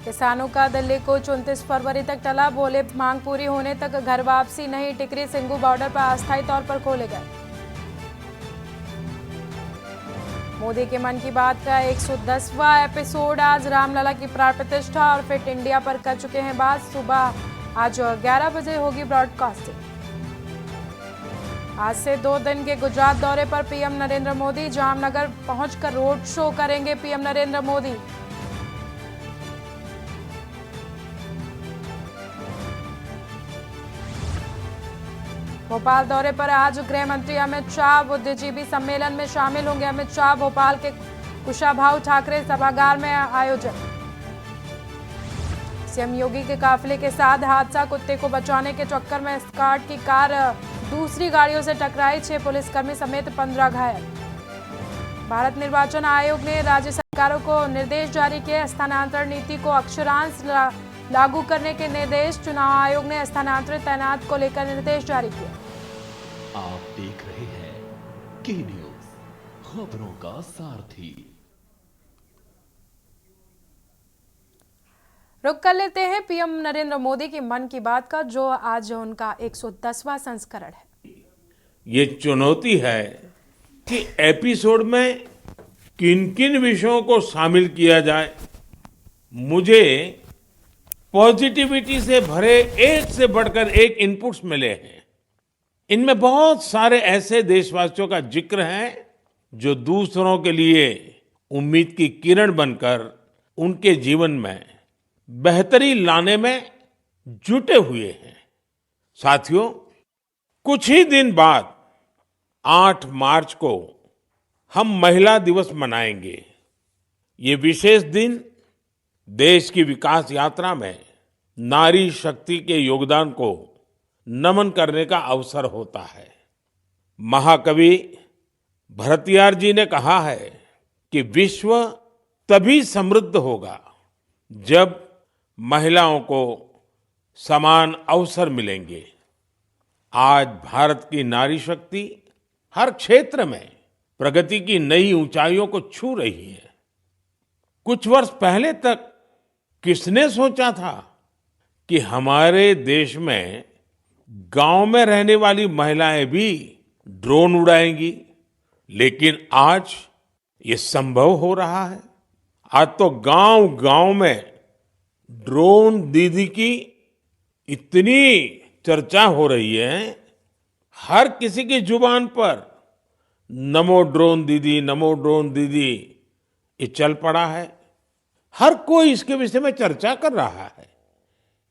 किसानों का दिल्ली को 29 फरवरी तक टला, बोले मांग पूरी होने तक घर वापसी नहीं। टिकरी सिंगू बॉर्डर पर अस्थायी तौर पर खोले गए। मोदी के मन की बात का 110वां एपिसोड आज रामलला की प्राण प्रतिष्ठा और फिट इंडिया पर कर चुके हैं बात। सुबह आज 11 बजे होगी ब्रॉडकास्टिंग। आज से 2 दिन के गुजरात दौरे पर पीएम नरेंद्र मोदी। जामनगर पहुंचकर रोड शो करेंगे पीएम नरेंद्र मोदी। भोपाल दौरे पर आज गृह मंत्री अमित शाह बुद्धिजीवी सम्मेलन में शामिल होंगे। अमित शाह भोपाल के कुशाभाऊ ठाकरे सभागार में आयोजन। सीएम योगी के काफिले के साथ हादसा, कुत्ते को बचाने के चक्कर में एस्कॉर्ट की कार दूसरी गाड़ियों से टकराई। 6 पुलिसकर्मी समेत 15 घायल। भारत निर्वाचन आयोग ने राज्य सरकारों को निर्देश जारी किए। स्थानांतरण नीति को अक्षरांश लागू करने के निर्देश। चुनाव आयोग ने स्थानांतरित तैनात को लेकर निर्देश जारी किए। आप देख रहे हैं के न्यूज, खबरों का सारथी। रुक कर लेते हैं पीएम नरेंद्र मोदी की मन की बात का, जो आज उनका 110वां संस्करण है। ये चुनौती है कि एपिसोड में किन किन विषयों को शामिल किया जाए। मुझे पॉजिटिविटी से भरे एक से बढ़कर एक इनपुट्स मिले हैं। इनमें बहुत सारे ऐसे देशवासियों का जिक्र है जो दूसरों के लिए उम्मीद की किरण बनकर उनके जीवन में बेहतरी लाने में जुटे हुए हैं। साथियों, कुछ ही दिन बाद 8 मार्च को हम महिला दिवस मनाएंगे। ये विशेष दिन देश की विकास यात्रा में नारी शक्ति के योगदान को नमन करने का अवसर होता है। महाकवि भरतियार जी ने कहा है कि विश्व तभी समृद्ध होगा जब महिलाओं को समान अवसर मिलेंगे। आज भारत की नारी शक्ति हर क्षेत्र में प्रगति की नई ऊंचाइयों को छू रही है। कुछ वर्ष पहले तक किसने सोचा था कि हमारे देश में गांव में रहने वाली महिलाएं भी ड्रोन उड़ाएंगी, लेकिन आज ये संभव हो रहा है। आज तो गांव-गांव में ड्रोन दीदी की इतनी चर्चा हो रही है, हर किसी की जुबान पर नमो ड्रोन दीदी, नमो ड्रोन दीदी ये चल पड़ा है। हर कोई इसके विषय में चर्चा कर रहा है।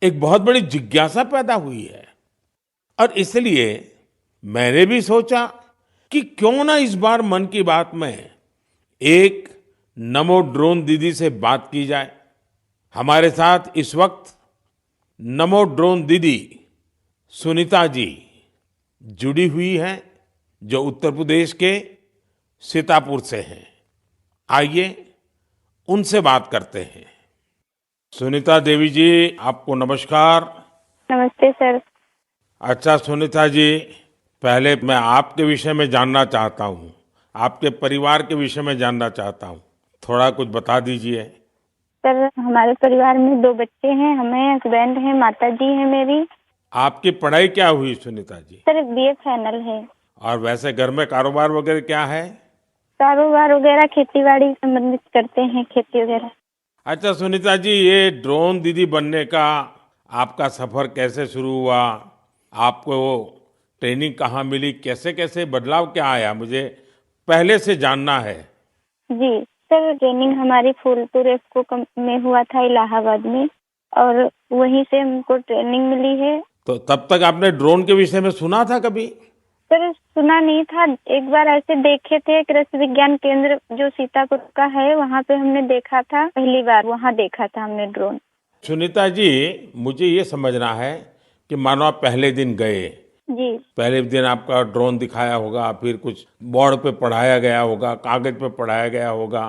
एक बहुत बड़ी जिज्ञासा पैदा हुई है और इसलिए मैंने भी सोचा कि क्यों ना इस बार मन की बात में एक नमो ड्रोन दीदी से बात की जाए। हमारे साथ इस वक्त नमो ड्रोन दीदी सुनीता जी जुड़ी हुई हैं, जो उत्तर प्रदेश के सीतापुर से हैं। आइए उनसे बात करते हैं। सुनीता देवी जी, आपको नमस्कार। नमस्ते सर। अच्छा सुनीता जी, पहले मैं आपके विषय में जानना चाहता हूँ, आपके परिवार के विषय में जानना चाहता हूँ। थोड़ा कुछ बता दीजिए। सर, हमारे परिवार में 2 बच्चे हैं, हमें हस्बैंड हैं, माता जी हैं मेरी। आपकी पढ़ाई क्या हुई Sunita ji? Sir BA final है। और वैसे घर में कारोबार वगैरह क्या है? कारोबार वगैरह खेती-बाड़ी संबंधित करते हैं, खेती वगैरह। अच्छा सुनीता जी, ये ड्रोन दीदी बनने का आपका सफर कैसे शुरू हुआ? आपको ट्रेनिंग कहाँ मिली? कैसे कैसे बदलाव क्या आया? मुझे पहले से जानना है। जी सर, ट्रेनिंग हमारी फूलपुर एफको में हुआ था, इलाहाबाद में, और वहीं से हमको ट्रेनिंग मिली है। तो तब तक आपने ड्रोन के विषय में सुना था कभी? सर सुना नहीं था, एक बार ऐसे देखे थे। कृषि विज्ञान केंद्र जो सीतापुर का है, वहाँ पे हमने देखा था, पहली बार वहाँ देखा था हमने ड्रोन। सुनीता जी, मुझे ये समझना है कि मानो आप पहले दिन गए, जी पहले दिन आपका ड्रोन दिखाया होगा, फिर कुछ बोर्ड पे पढ़ाया गया होगा, कागज पे पढ़ाया गया होगा,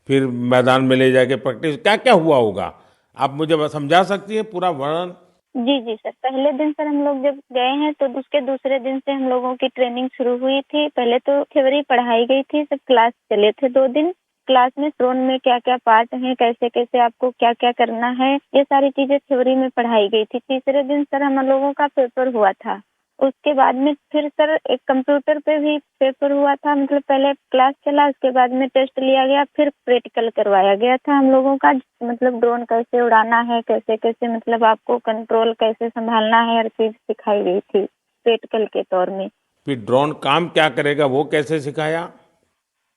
फिर मैदान में ले जाके प्रैक्टिस, क्या क्या हुआ होगा? आप मुझे समझा सकती है पूरा वर्णन? जी जी सर, पहले दिन सर हम लोग जब गए हैं तो उसके दूसरे दिन से हम लोगों की ट्रेनिंग शुरू हुई थी। पहले तो थ्योरी पढ़ाई गई थी, सब क्लास चले थे 2 दिन। क्लास में ड्रोन में क्या क्या पार्ट हैं, कैसे कैसे आपको क्या क्या करना है, ये सारी चीजें थ्योरी में पढ़ाई गई थी। तीसरे दिन सर हम लोगों का पेपर हुआ था। उसके बाद में फिर सर एक कंप्यूटर पे भी पेपर हुआ था, मतलब पहले क्लास चला, उसके बाद में टेस्ट लिया गया, फिर प्रैक्टिकल करवाया गया था हम लोगों का, मतलब ड्रोन कैसे उड़ाना है, कैसे कैसे मतलब आपको कंट्रोल कैसे संभालना है, हर चीज सिखाई गई थी प्रैक्टिकल के तौर में। फिर ड्रोन काम क्या करेगा वो कैसे सिखाया?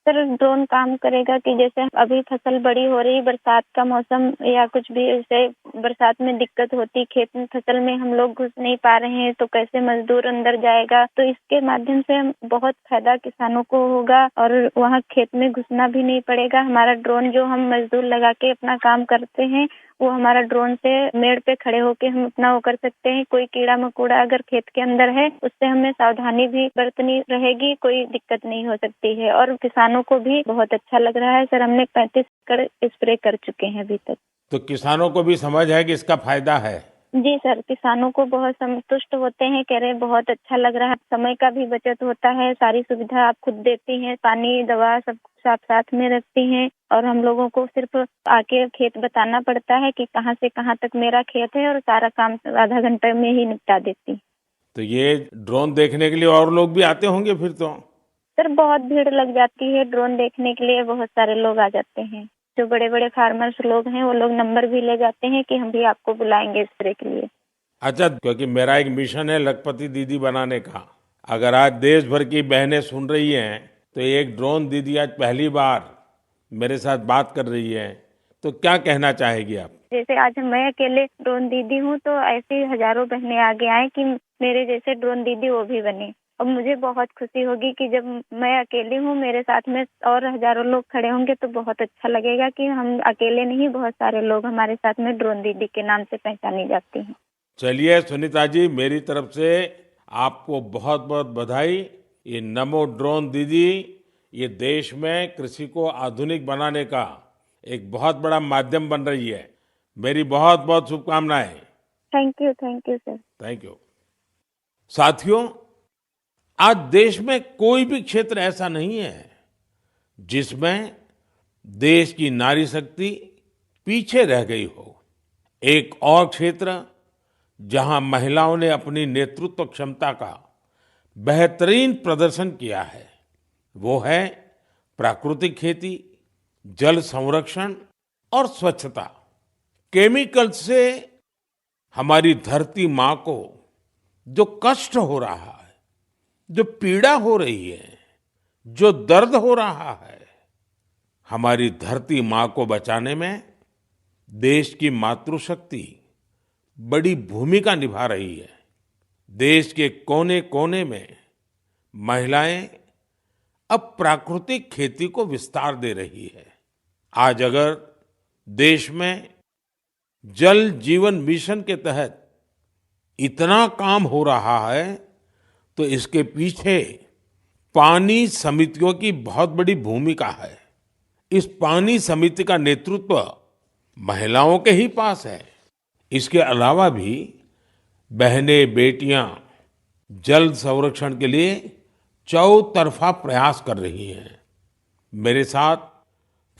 सर ड्रोन काम करेगा कि जैसे अभी फसल बड़ी हो रही, बरसात का मौसम या कुछ भी, ऐसे बरसात में दिक्कत होती, खेत में फसल में हम लोग घुस नहीं पा रहे हैं, तो कैसे मजदूर अंदर जाएगा, तो इसके माध्यम से बहुत फायदा किसानों को होगा और वहाँ खेत में घुसना भी नहीं पड़ेगा। हमारा ड्रोन जो हम मजदूर लगा के अपना काम करते हैं, वो हमारा ड्रोन से मेड़ पे खड़े होके हम अपना वो कर सकते हैं। कोई कीड़ा मकोड़ा अगर खेत के अंदर है, उससे हमें सावधानी भी बरतनी रहेगी, कोई दिक्कत नहीं हो सकती है। और किसानों को भी बहुत अच्छा लग रहा है सर, हमने 35 एकड़ स्प्रे कर चुके हैं अभी तक। तो किसानों को भी समझ है कि इसका फायदा है? जी सर, किसानों को बहुत संतुष्ट होते हैं, कह रहे बहुत अच्छा लग रहा है, समय का भी बचत होता है, सारी सुविधा आप खुद देती हैं, पानी दवा सब कुछ आप साथ में रखती हैं और हम लोगों को सिर्फ आके खेत बताना पड़ता है कि कहाँ से कहाँ तक मेरा खेत है और सारा काम आधा घंटे में ही निपटा देती। तो ये ड्रोन देखने के लिए और लोग भी आते होंगे फिर तो? सर बहुत भीड़ लग जाती है ड्रोन देखने के लिए, बहुत सारे लोग आ जाते हैं। जो बड़े बड़े फार्मर्स लोग हैं वो लोग नंबर भी ले जाते हैं कि हम भी आपको बुलाएंगे स्प्रे के लिए। अच्छा, क्योंकि मेरा एक मिशन है लखपति दीदी बनाने का। अगर आज देश भर की बहनें सुन रही हैं तो एक ड्रोन दीदी आज पहली बार मेरे साथ बात कर रही है, तो क्या कहना चाहेगी आप? जैसे आज मैं अकेले ड्रोन दीदी हूँ, तो ऐसी हजारों बहनें आगे आए कि मेरे जैसे ड्रोन दीदी वो भी बने। और मुझे बहुत खुशी होगी कि जब मैं अकेली हूँ, मेरे साथ में और हजारों लोग खड़े होंगे तो बहुत अच्छा लगेगा कि हम अकेले नहीं, बहुत सारे लोग हमारे साथ में ड्रोन दीदी के नाम से पहचानी जाती हैं। चलिए सुनीता जी, मेरी तरफ से आपको बहुत बहुत बधाई। ये नमो ड्रोन दीदी ये देश में कृषि को आधुनिक बनाने का एक बहुत बड़ा माध्यम बन रही है। मेरी बहुत बहुत शुभकामनाएं। Thank you sir. Thank you. साथियों, आज देश में कोई भी क्षेत्र ऐसा नहीं है जिसमें देश की नारी शक्ति पीछे रह गई हो। एक और क्षेत्र जहां महिलाओं ने अपनी नेतृत्व क्षमता का बेहतरीन प्रदर्शन किया है वो है प्राकृतिक खेती, जल संरक्षण और स्वच्छता। केमिकल से हमारी धरती माँ को जो कष्ट हो रहा है, जो पीड़ा हो रही है, जो दर्द हो रहा है, हमारी धरती माँ को बचाने में देश की मातृशक्ति बड़ी भूमिका निभा रही है। देश के कोने कोने में महिलाएं अब प्राकृतिक खेती को विस्तार दे रही है। आज अगर देश में जल जीवन मिशन के तहत इतना काम हो रहा है तो इसके पीछे पानी समितियों की बहुत बड़ी भूमिका है। इस पानी समिति का नेतृत्व महिलाओं के ही पास है। इसके अलावा भी बहनें बेटियां जल संरक्षण के लिए चौतरफा प्रयास कर रही हैं। मेरे साथ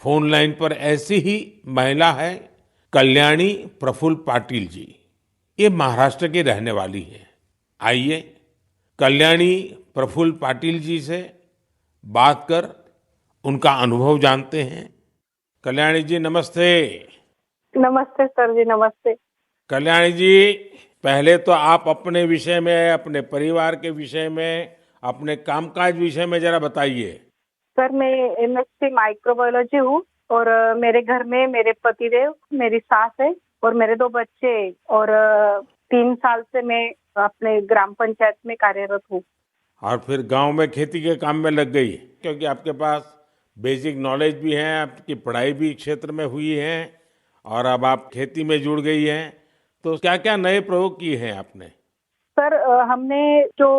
फोन लाइन पर ऐसी ही महिला है कल्याणी प्रफुल्ल पाटिल जी। ये महाराष्ट्र की रहने वाली है। आइए कल्याणी प्रफुल्ल पाटिल जी से बात कर उनका अनुभव जानते हैं। कल्याणी जी नमस्ते। नमस्ते सर जी, नमस्ते। कल्याणी जी, पहले तो आप अपने विषय में, अपने परिवार के विषय में, अपने कामकाज विषय में जरा बताइए। सर मैं एमएससी माइक्रोबायोलॉजी हूँ और मेरे घर में मेरे पतिदेव, मेरी सास है और मेरे 2 बच्चे और 3 साल से मैं अपने ग्राम पंचायत में कार्यरत हूँ। और फिर गांव में खेती के काम में लग गई, क्योंकि आपके पास बेसिक नॉलेज भी है, आपकी पढ़ाई भी क्षेत्र में हुई है और अब आप खेती में जुड़ गई हैं। तो क्या क्या नए प्रयोग किए हैं आपने? सर हमने जो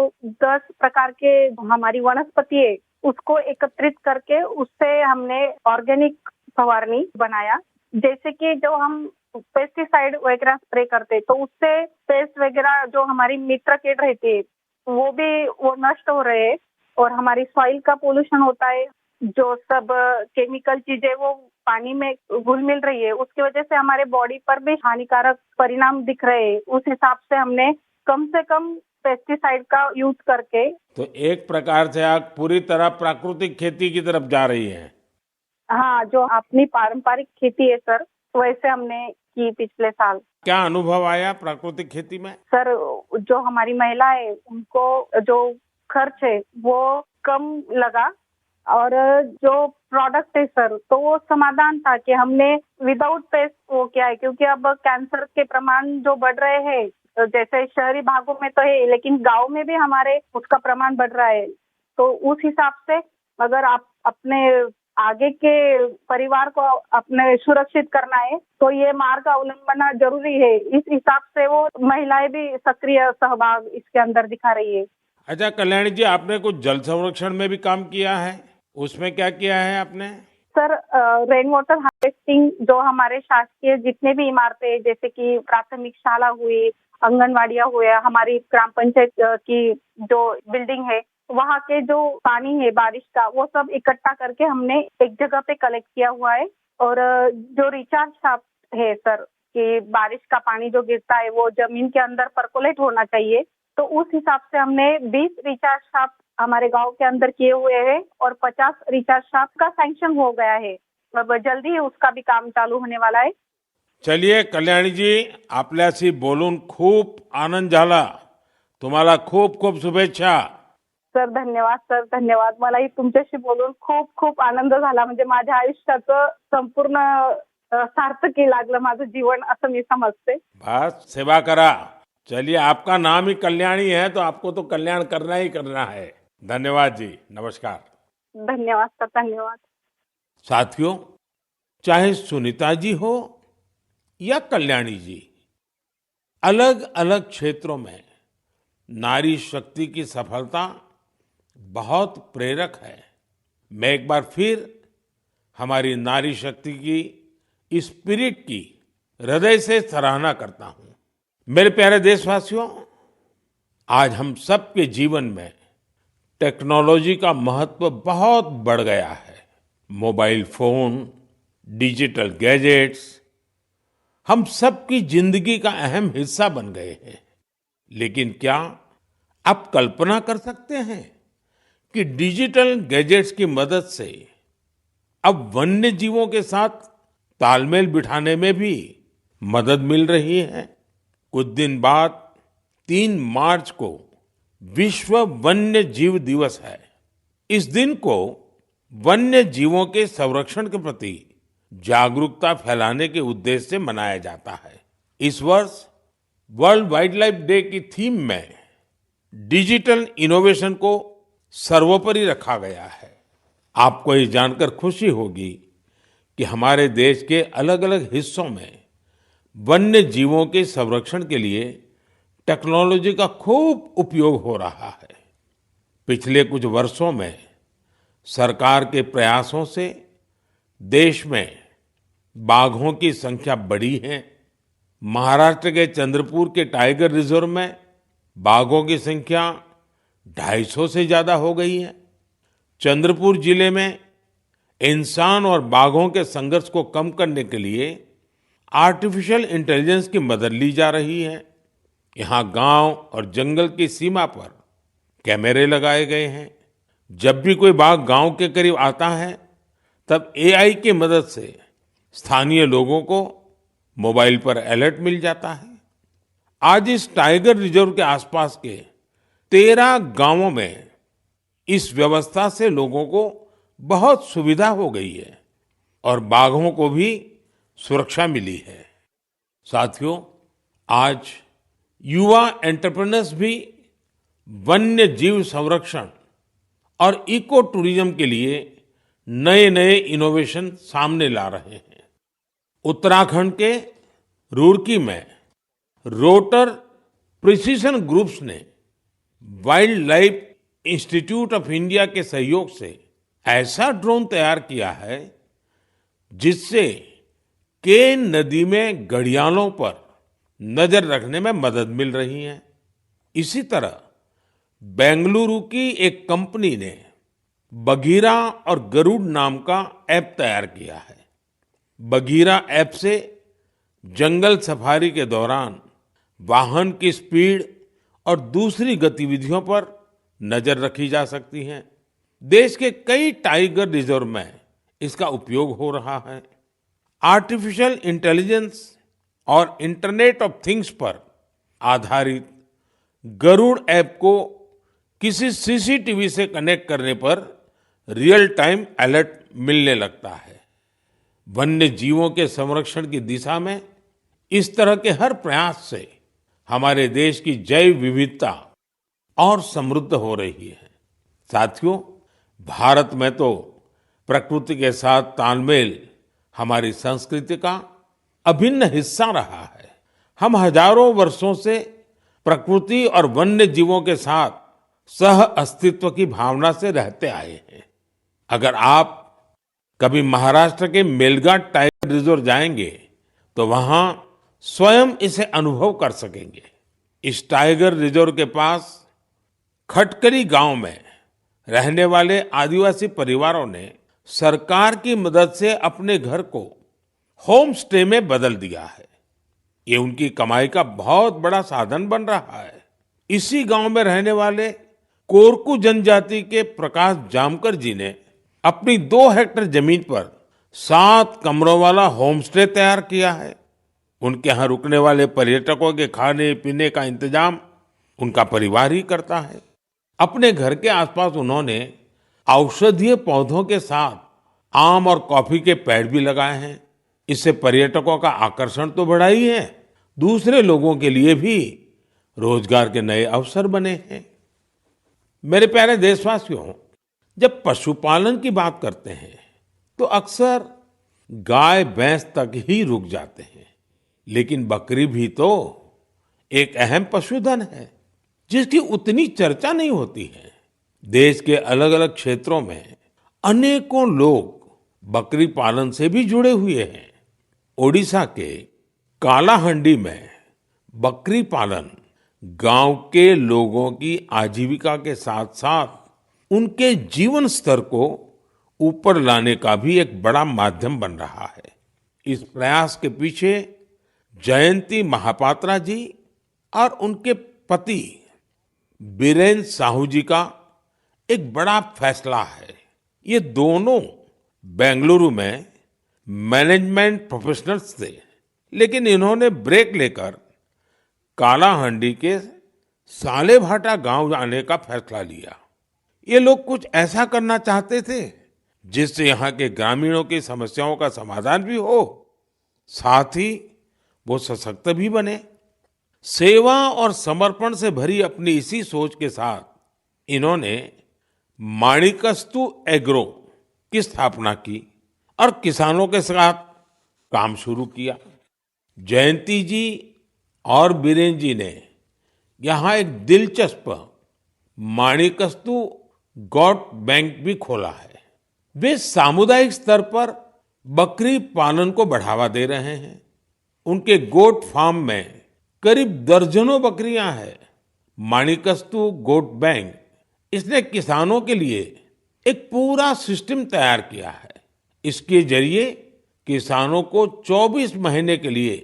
10 प्रकार के हमारी वनस्पति है उसको एकत्रित करके उससे हमने ऑर्गेनिक फवारनी बनाया। जैसे कि जो हम पेस्टिसाइड वगैरह स्प्रे करते तो उससे पेस्ट वगैरह जो हमारी मित्र कीट रहती है वो नष्ट हो रहे हैं और हमारी सॉइल का पोल्यूशन होता है, जो सब केमिकल चीजें वो पानी में घुल मिल रही है, उसकी वजह से हमारे बॉडी पर भी हानिकारक परिणाम दिख रहे हैं। उस हिसाब से हमने कम से कम पेस्टिसाइड का यूज करके। तो एक प्रकार से आप पूरी तरह प्राकृतिक खेती की तरफ जा रही हैं। हाँ, जो अपनी पारंपरिक खेती है सर, वैसे हमने की पिछले साल। क्या अनुभव आया प्राकृतिक खेती में? सर, जो हमारी महिला है उनको जो खर्च है वो कम लगा, और जो प्रोडक्ट है सर, तो वो समाधान था कि हमने विदाउट पेस्ट वो किया है, क्योंकि अब कैंसर के प्रमाण जो बढ़ रहे हैं, तो जैसे शहरी भागों में तो है, लेकिन गांव में भी हमारे उसका प्रमाण बढ़ रहा है। तो उस हिसाब से अगर आप अपने आगे के परिवार को अपने सुरक्षित करना है तो ये मार्ग अवलंबना जरूरी है। इस हिसाब से वो महिलाएं भी सक्रिय सहभाग इसके अंदर दिखा रही है। अच्छा कल्याणी जी, आपने कुछ जल संरक्षण में भी काम किया है, उसमें क्या किया है आपने? सर, रेन वाटर हार्वेस्टिंग जो हमारे शासकीय जितने भी इमारतें, जैसे कि प्राथमिक शाला हुई, आंगनवाड़ियाँ हुए, हमारी ग्राम पंचायत की जो बिल्डिंग है, वहाँ के जो पानी है बारिश का, वो सब इकट्ठा करके हमने एक जगह पे कलेक्ट किया हुआ है। और जो रिचार्ज शाफ्ट है सर, कि बारिश का पानी जो गिरता है वो जमीन के अंदर परकोलेट होना चाहिए, तो उस हिसाब से हमने 20 रिचार्ज शाफ्ट हमारे गांव के अंदर किए हुए हैं, और 50 रिचार्ज शाफ्ट का सैंक्शन हो गया है। अब जल्दी ही उसका भी काम चालू होने वाला है। चलिए कल्याणी जी, आपल्याशी बोलून खूप आनंद झाला. तुम्हाला खूप खूप शुभेच्छा. सर धन्यवाद, सर धन्यवाद. मलाही तुमच्याशी बोलून खूप खूप आनंद झाला. म्हणजे माझ्या आयुष्याचं संपूर्ण सार्थकी लागलं माझं जीवन, असं मी समजते. बस सेवा करा. चलिए, आपका नाम ही कल्याणी है तो आपको तो कल्याण करना ही करना है. धन्यवाद जी, नमस्कार. धन्यवाद सर, धन्यवाद. साथियों, चाहे सुनीता जी हो या कल्याणी जी, अलग अलग क्षेत्रों में नारी शक्ति की सफलता बहुत प्रेरक है. मैं एक बार फिर हमारी नारी शक्ति की इस स्पिरिट की हृदय से सराहना करता हूं. मेरे प्यारे देशवासियों, आज हम सबके जीवन में टेक्नोलॉजी का महत्व बहुत बढ़ गया है. मोबाइल फोन, डिजिटल गैजेट्स हम सबकी जिंदगी का अहम हिस्सा बन गए हैं. लेकिन क्या आप कल्पना कर सकते हैं कि डिजिटल गैजेट्स की मदद से अब वन्य जीवों के साथ तालमेल बिठाने में भी मदद मिल रही है. कुछ दिन बाद 3 मार्च को विश्व वन्य जीव दिवस है. इस दिन को वन्य जीवों के संरक्षण के प्रति जागरूकता फैलाने के उद्देश्य से मनाया जाता है. इस वर्ष वर्ल्ड वाइल्ड लाइफ डे की थीम में डिजिटल इनोवेशन को सर्वोपरि रखा गया है. आपको ये जानकर खुशी होगी कि हमारे देश के अलग अलग हिस्सों में वन्य जीवों के संरक्षण के लिए टेक्नोलॉजी का खूब उपयोग हो रहा है. पिछले कुछ वर्षों में सरकार के प्रयासों से देश में बाघों की संख्या बढ़ी है. महाराष्ट्र के चंद्रपुर के टाइगर रिजर्व में बाघों की संख्या 250 से ज्यादा हो गई है. चंद्रपुर जिले में इंसान और बाघों के संघर्ष को कम करने के लिए आर्टिफिशियल इंटेलिजेंस की मदद ली जा रही है. यहाँ गांव और जंगल की सीमा पर कैमरे लगाए गए हैं. जब भी कोई बाघ गांव के करीब आता है तब एआई की मदद से स्थानीय लोगों को मोबाइल पर अलर्ट मिल जाता है. आज इस टाइगर रिजर्व के आसपास के 13 गांवों में इस व्यवस्था से लोगों को बहुत सुविधा हो गई है और बाघों को भी सुरक्षा मिली है. साथियों, आज युवा एंटरप्रेन्योर्स भी वन्य जीव संरक्षण और इको टूरिज्म के लिए नए नए इनोवेशन सामने ला रहे हैं. उत्तराखंड के रुड़की में रोटर प्रिसीजन ग्रुप्स ने wild life institute of India के सहयोग से ऐसा ड्रोन तैयार किया है जिससे केन नदी में घड़ियालों पर नजर रखने में मदद मिल रही है. इसी तरह बेंगलुरु की एक कंपनी ने बघीरा और गरुड़ नाम का ऐप तैयार किया है। बघीरा ऐप से जंगल सफारी के दौरान वाहन की स्पीड और दूसरी गतिविधियों पर नजर रखी जा सकती है। देश के कई टाइगर रिजर्व में इसका उपयोग हो रहा है। आर्टिफिशियल इंटेलिजेंस और इंटरनेट ऑफ थिंग्स पर आधारित गरुड़ ऐप को किसी सीसीटीवी से कनेक्ट करने पर रियल टाइम अलर्ट मिलने लगता है। वन्य जीवों के संरक्षण की दिशा में इस तरह के हर प्रयास से हमारे देश की जैव विविधता और समृद्ध हो रही है। साथियों, भारत में तो प्रकृति के साथ तालमेल हमारी संस्कृति का अभिन्न हिस्सा रहा है। हम हजारों वर्षों से प्रकृति और वन्य जीवों के साथ सह अस्तित्व की भावना से रहते आए हैं। अगर आप कभी महाराष्ट्र के मेलघाट टाइगर रिजर्व जाएंगे तो वहां स्वयं इसे अनुभव कर सकेंगे। इस टाइगर रिजर्व के पास खटकली गांव में रहने वाले आदिवासी परिवारों ने सरकार की मदद से अपने घर को होम स्टे में बदल दिया है। ये उनकी कमाई का बहुत बड़ा साधन बन रहा है। इसी गांव में रहने वाले कोरकू जनजाति के प्रकाश जामकर जी ने अपनी 2 हेक्टेयर जमीन पर 7 कमरों वाला होम स्टे तैयार किया है। उनके यहाँ रुकने वाले पर्यटकों के खाने पीने का इंतजाम उनका परिवार ही करता है। अपने घर के आसपास उन्होंने औषधीय पौधों के साथ आम और कॉफी के पेड़ भी लगाए हैं। इससे पर्यटकों का आकर्षण तो बढ़ा ही है, दूसरे लोगों के लिए भी रोजगार के नए अवसर बने हैं। मेरे प्यारे देशवासियों, जब पशुपालन की बात करते हैं तो अक्सर गाय भैंस तक ही रुक जाते हैं, लेकिन बकरी भी तो एक अहम पशुधन है जिसकी उतनी चर्चा नहीं होती है। देश के अलग अलग क्षेत्रों में अनेकों लोग बकरी पालन से भी जुड़े हुए हैं। ओडिशा के कालाहंडी में बकरी पालन गांव के लोगों की आजीविका के साथ साथ उनके जीवन स्तर को ऊपर लाने का भी एक बड़ा माध्यम बन रहा है। इस प्रयास के पीछे जयंती महापात्रा जी और उनके पति बीरेन साहू जी का एक बड़ा फैसला है। ये दोनों बेंगलुरु में मैनेजमेंट प्रोफेशनल्स थे, लेकिन इन्होंने ब्रेक लेकर कालाहंडी के सालेभाटा गांव जाने का फैसला लिया। ये लोग कुछ ऐसा करना चाहते थे जिससे यहाँ के ग्रामीणों की समस्याओं का समाधान भी हो, साथ ही वो सशक्त भी बने। सेवा और समर्पण से भरी अपनी इसी सोच के साथ इन्होंने माणिकस्तु एग्रो की स्थापना की और किसानों के साथ काम शुरू किया। जयंती जी और बीरेन जी ने यहाँ एक दिलचस्प माणिकस्तु गॉट बैंक भी खोला है। वे सामुदायिक स्तर पर बकरी पालन को बढ़ावा दे रहे हैं। उनके गोट फार्म में करीब दर्जनों बकरियां हैं। माणिकस्तु गोट बैंक इसने किसानों के लिए एक पूरा सिस्टम तैयार किया है। इसके जरिए किसानों को 24 महीने के लिए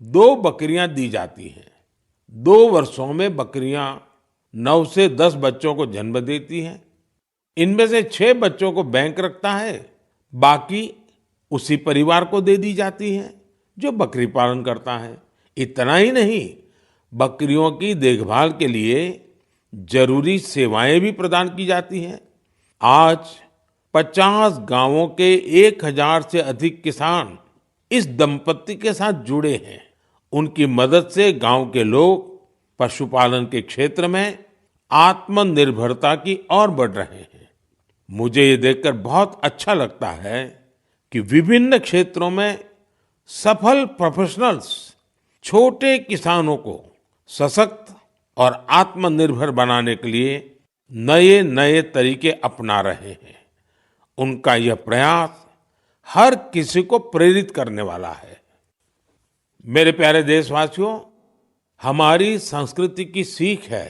2 बकरियां दी जाती हैं। 2 वर्षों में बकरियां 9 से 10 बच्चों को जन्म देती हैं। इनमें से 6 बच्चों को बैंक रखता है, बाकी उसी परिवार को दे दी जाती हैं जो बकरी पालन करता है। इतना ही नहीं, बकरियों की देखभाल के लिए जरूरी सेवाएं भी प्रदान की जाती हैं। आज 50 गांवों के 1000 से अधिक किसान इस दंपत्ति के साथ जुड़े हैं। उनकी मदद से गांव के लोग पशुपालन के क्षेत्र में आत्मनिर्भरता की ओर बढ़ रहे हैं। मुझे ये देखकर बहुत अच्छा लगता है कि विभिन्न क्षेत्रों में सफल प्रोफेशनल्स छोटे किसानों को सशक्त और आत्मनिर्भर बनाने के लिए नए नए तरीके अपना रहे हैं। उनका यह प्रयास हर किसी को प्रेरित करने वाला है। मेरे प्यारे देशवासियों, हमारी संस्कृति की सीख है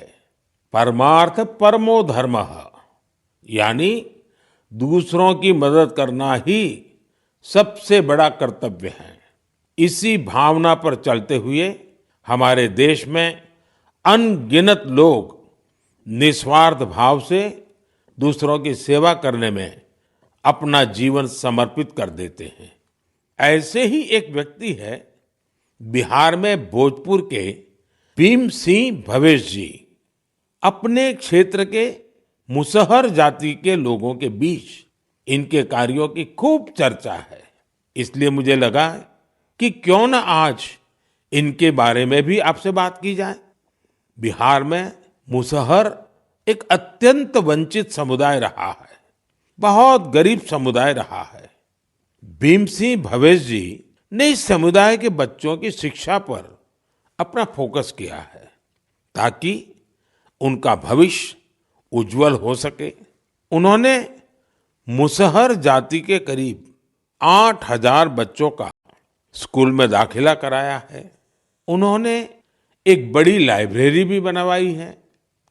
परमार्थ परमो धर्मः, यानी दूसरों की मदद करना ही सबसे बड़ा कर्तव्य है। इसी भावना पर चलते हुए हमारे देश में अनगिनत लोग निस्वार्थ भाव से दूसरों की सेवा करने में अपना जीवन समर्पित कर देते हैं। ऐसे ही एक व्यक्ति है बिहार में भोजपुर के भीम सिंह भवेश जी। अपने क्षेत्र के मुसहर जाति के लोगों के बीच इनके कार्यों की खूब चर्चा है। इसलिए मुझे लगा कि क्यों न आज इनके बारे में भी आपसे बात की जाए। बिहार में मुसहर एक अत्यंत वंचित समुदाय रहा है, बहुत गरीब समुदाय रहा है। भीम सिंह भवेश जी ने इस समुदाय के बच्चों की शिक्षा पर अपना फोकस किया है ताकि उनका भविष्य उज्जवल हो सके। उन्होंने मुसहर जाति के करीब 8,000 बच्चों का स्कूल में दाखिला कराया है। उन्होंने एक बड़ी लाइब्रेरी भी बनवाई है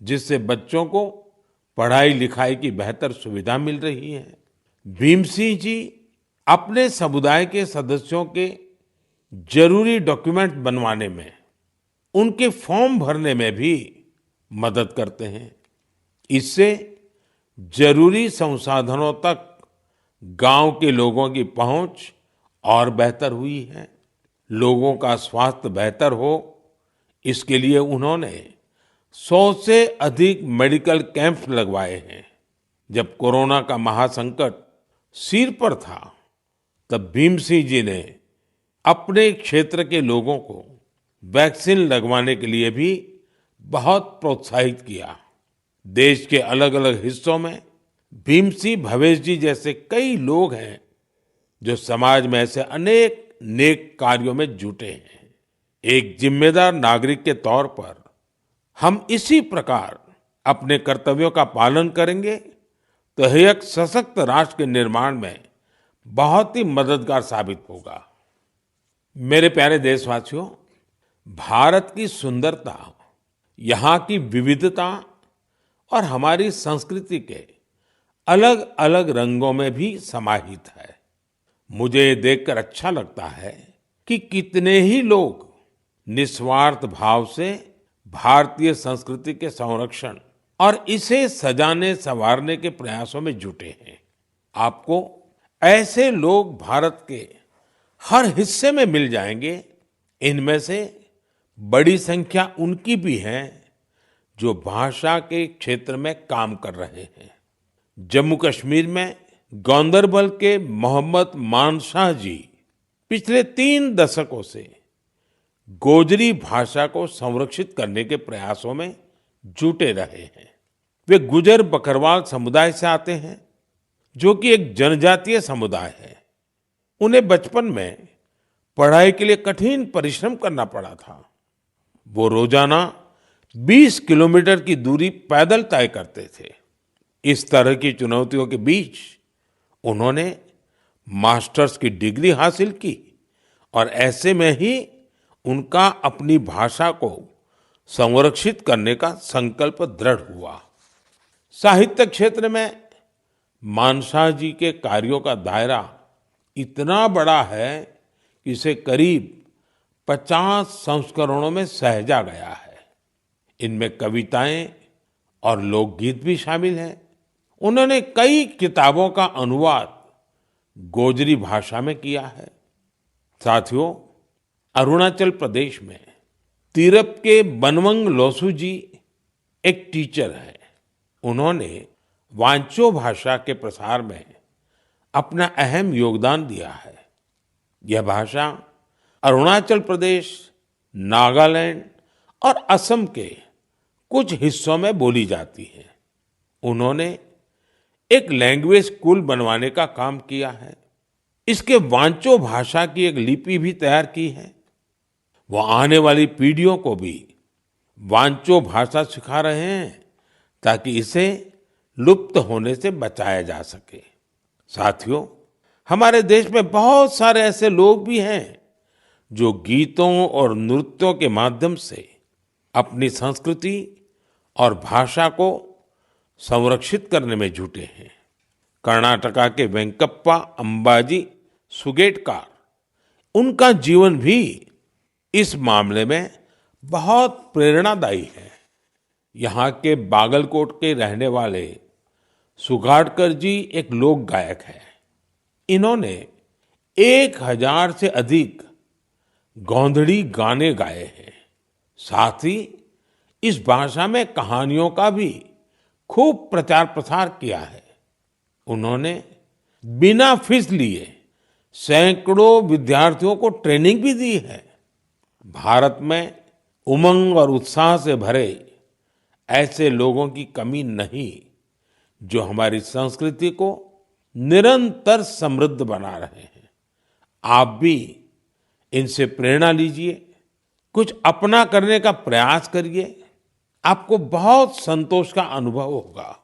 जिससे बच्चों को पढ़ाई लिखाई की बेहतर सुविधा मिल रही है। भीम सिंह जी अपने समुदाय के सदस्यों के जरूरी डॉक्यूमेंट बनवाने में, उनके फॉर्म भरने में भी मदद करते हैं। इससे जरूरी संसाधनों तक गांव के लोगों की पहुंच और बेहतर हुई है। लोगों का स्वास्थ्य बेहतर हो, इसके लिए उन्होंने 100 से अधिक मेडिकल कैंप्स लगवाए हैं। जब कोरोना का महासंकट सिर पर था, तब भीम सिंह जी ने अपने क्षेत्र के लोगों को वैक्सीन लगवाने के लिए भी बहुत प्रोत्साहित किया। देश के अलग अलग हिस्सों में भीम सिंह भवेश जी जैसे कई लोग हैं जो समाज में ऐसे अनेक नेक कार्यों में जुटे हैं। एक जिम्मेदार नागरिक के तौर पर हम इसी प्रकार अपने कर्तव्यों का पालन करेंगे तो यह एक सशक्त राष्ट्र के निर्माण में बहुत ही मददगार साबित होगा। मेरे प्यारे देशवासियों, भारत की सुंदरता, यहाँ की विविधता और हमारी संस्कृति के अलग अलग रंगों में भी समाहित है। मुझे ये देखकर अच्छा लगता है कि कितने ही लोग निस्वार्थ भाव से भारतीय संस्कृति के संरक्षण और इसे सजाने संवारने के प्रयासों में जुटे हैं। आपको ऐसे लोग भारत के हर हिस्से में मिल जाएंगे। इनमें से बड़ी संख्या उनकी भी है जो भाषा के क्षेत्र में काम कर रहे हैं। जम्मू कश्मीर में गांदरबल के मोहम्मद मानशाह जी पिछले 3 दशकों से गोजरी भाषा को संरक्षित करने के प्रयासों में जुटे रहे हैं। वे गुजर बकरवाल समुदाय से आते हैं जो कि एक जनजातीय समुदाय है। उन्हें बचपन में पढ़ाई के लिए कठिन परिश्रम करना पड़ा था। वो रोजाना 20 किलोमीटर की दूरी पैदल तय करते थे। इस तरह की चुनौतियों के बीच उन्होंने मास्टर्स की डिग्री हासिल की और ऐसे में ही उनका अपनी भाषा को संरक्षित करने का संकल्प दृढ़ हुआ। साहित्य क्षेत्र में मानशाह जी के कार्यों का दायरा इतना बड़ा है कि इसे करीब 50 संस्करणों में सहेजा गया है। इनमें कविताएं और लोकगीत भी शामिल हैं। उन्होंने कई किताबों का अनुवाद गोजरी भाषा में किया है। साथियों, अरुणाचल प्रदेश में तिरप के बनवंग लोसू जी एक टीचर हैं। उन्होंने वांचो भाषा के प्रसार में अपना अहम योगदान दिया है। यह भाषा अरुणाचल प्रदेश, नागालैंड और असम के कुछ हिस्सों में बोली जाती है। उन्होंने एक लैंग्वेज स्कूल बनवाने का काम किया है। इसके वांचो भाषा की एक लिपि भी तैयार की है। वो आने वाली पीढ़ियों को भी वांचो भाषा सिखा रहे हैं ताकि इसे लुप्त होने से बचाया जा सके। साथियों, हमारे देश में बहुत सारे ऐसे लोग भी हैं जो गीतों और नृत्यों के माध्यम से अपनी संस्कृति और भाषा को संरक्षित करने में जुटे हैं। कर्नाटका के वेंकप्पा अंबाजी सुगेटकार, उनका जीवन भी इस मामले में बहुत प्रेरणादायी है। यहाँ के बागलकोट के रहने वाले सुगाटकर जी एक लोक गायक हैं। इन्होंने 1000 से अधिक गोंधड़ी गाने गाए हैं। साथ ही इस भाषा में कहानियों का भी खूब प्रचार प्रसार किया है। उन्होंने बिना फीस लिए सैकड़ों विद्यार्थियों को ट्रेनिंग भी दी है। भारत में उमंग और उत्साह से भरे ऐसे लोगों की कमी नहीं, जो हमारी संस्कृति को निरंतर समृद्ध बना रहे हैं। आप भी इनसे प्रेरणा लीजिए, कुछ अपना करने का प्रयास करिए, आपको बहुत संतोष का अनुभव होगा।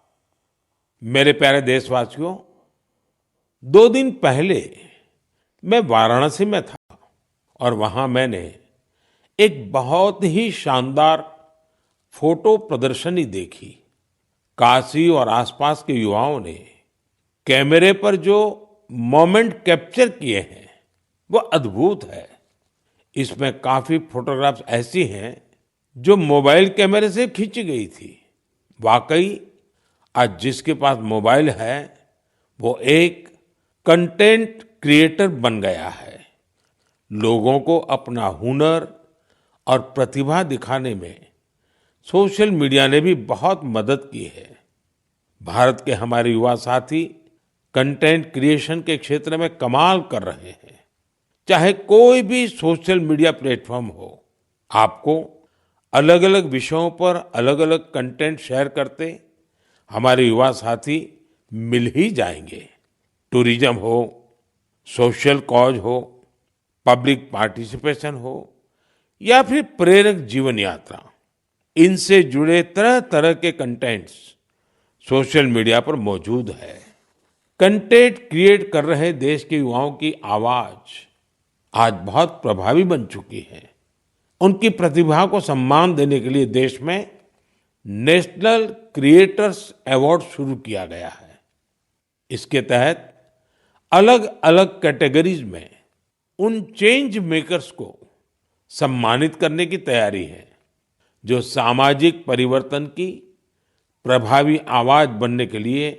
मेरे प्यारे देशवासियों, 2 दिन पहले मैं वाराणसी में था और वहां मैंने एक बहुत ही शानदार फोटो प्रदर्शनी देखी। काशी और आसपास के युवाओं ने कैमरे पर जो मोमेंट कैप्चर किए हैं वो अद्भुत है। इसमें काफी फोटोग्राफ्स ऐसी हैं जो मोबाइल कैमरे से खींची गई थी। वाकई आज जिसके पास मोबाइल है वो एक कंटेंट क्रिएटर बन गया है। लोगों को अपना हुनर और प्रतिभा दिखाने में सोशल मीडिया ने भी बहुत मदद की है। भारत के हमारे युवा साथी कंटेंट क्रिएशन के क्षेत्र में कमाल कर रहे हैं। चाहे कोई भी सोशल मीडिया प्लेटफॉर्म हो, आपको अलग अलग विषयों पर अलग अलग कंटेंट शेयर करते हमारे युवा साथी मिल ही जाएंगे। टूरिज्म हो, सोशल कॉज हो, पब्लिक पार्टिसिपेशन हो या फिर प्रेरक जीवन यात्रा, इनसे जुड़े तरह तरह के कंटेंट्स सोशल मीडिया पर मौजूद है। कंटेंट क्रिएट कर रहे देश के युवाओं की आवाज आज बहुत प्रभावी बन चुकी है। उनकी प्रतिभा को सम्मान देने के लिए देश में नेशनल क्रिएटर्स अवार्ड शुरू किया गया है। इसके तहत अलग अलग कैटेगरीज में उन चेंज मेकर्स को सम्मानित करने की तैयारी है जो सामाजिक परिवर्तन की प्रभावी आवाज बनने के लिए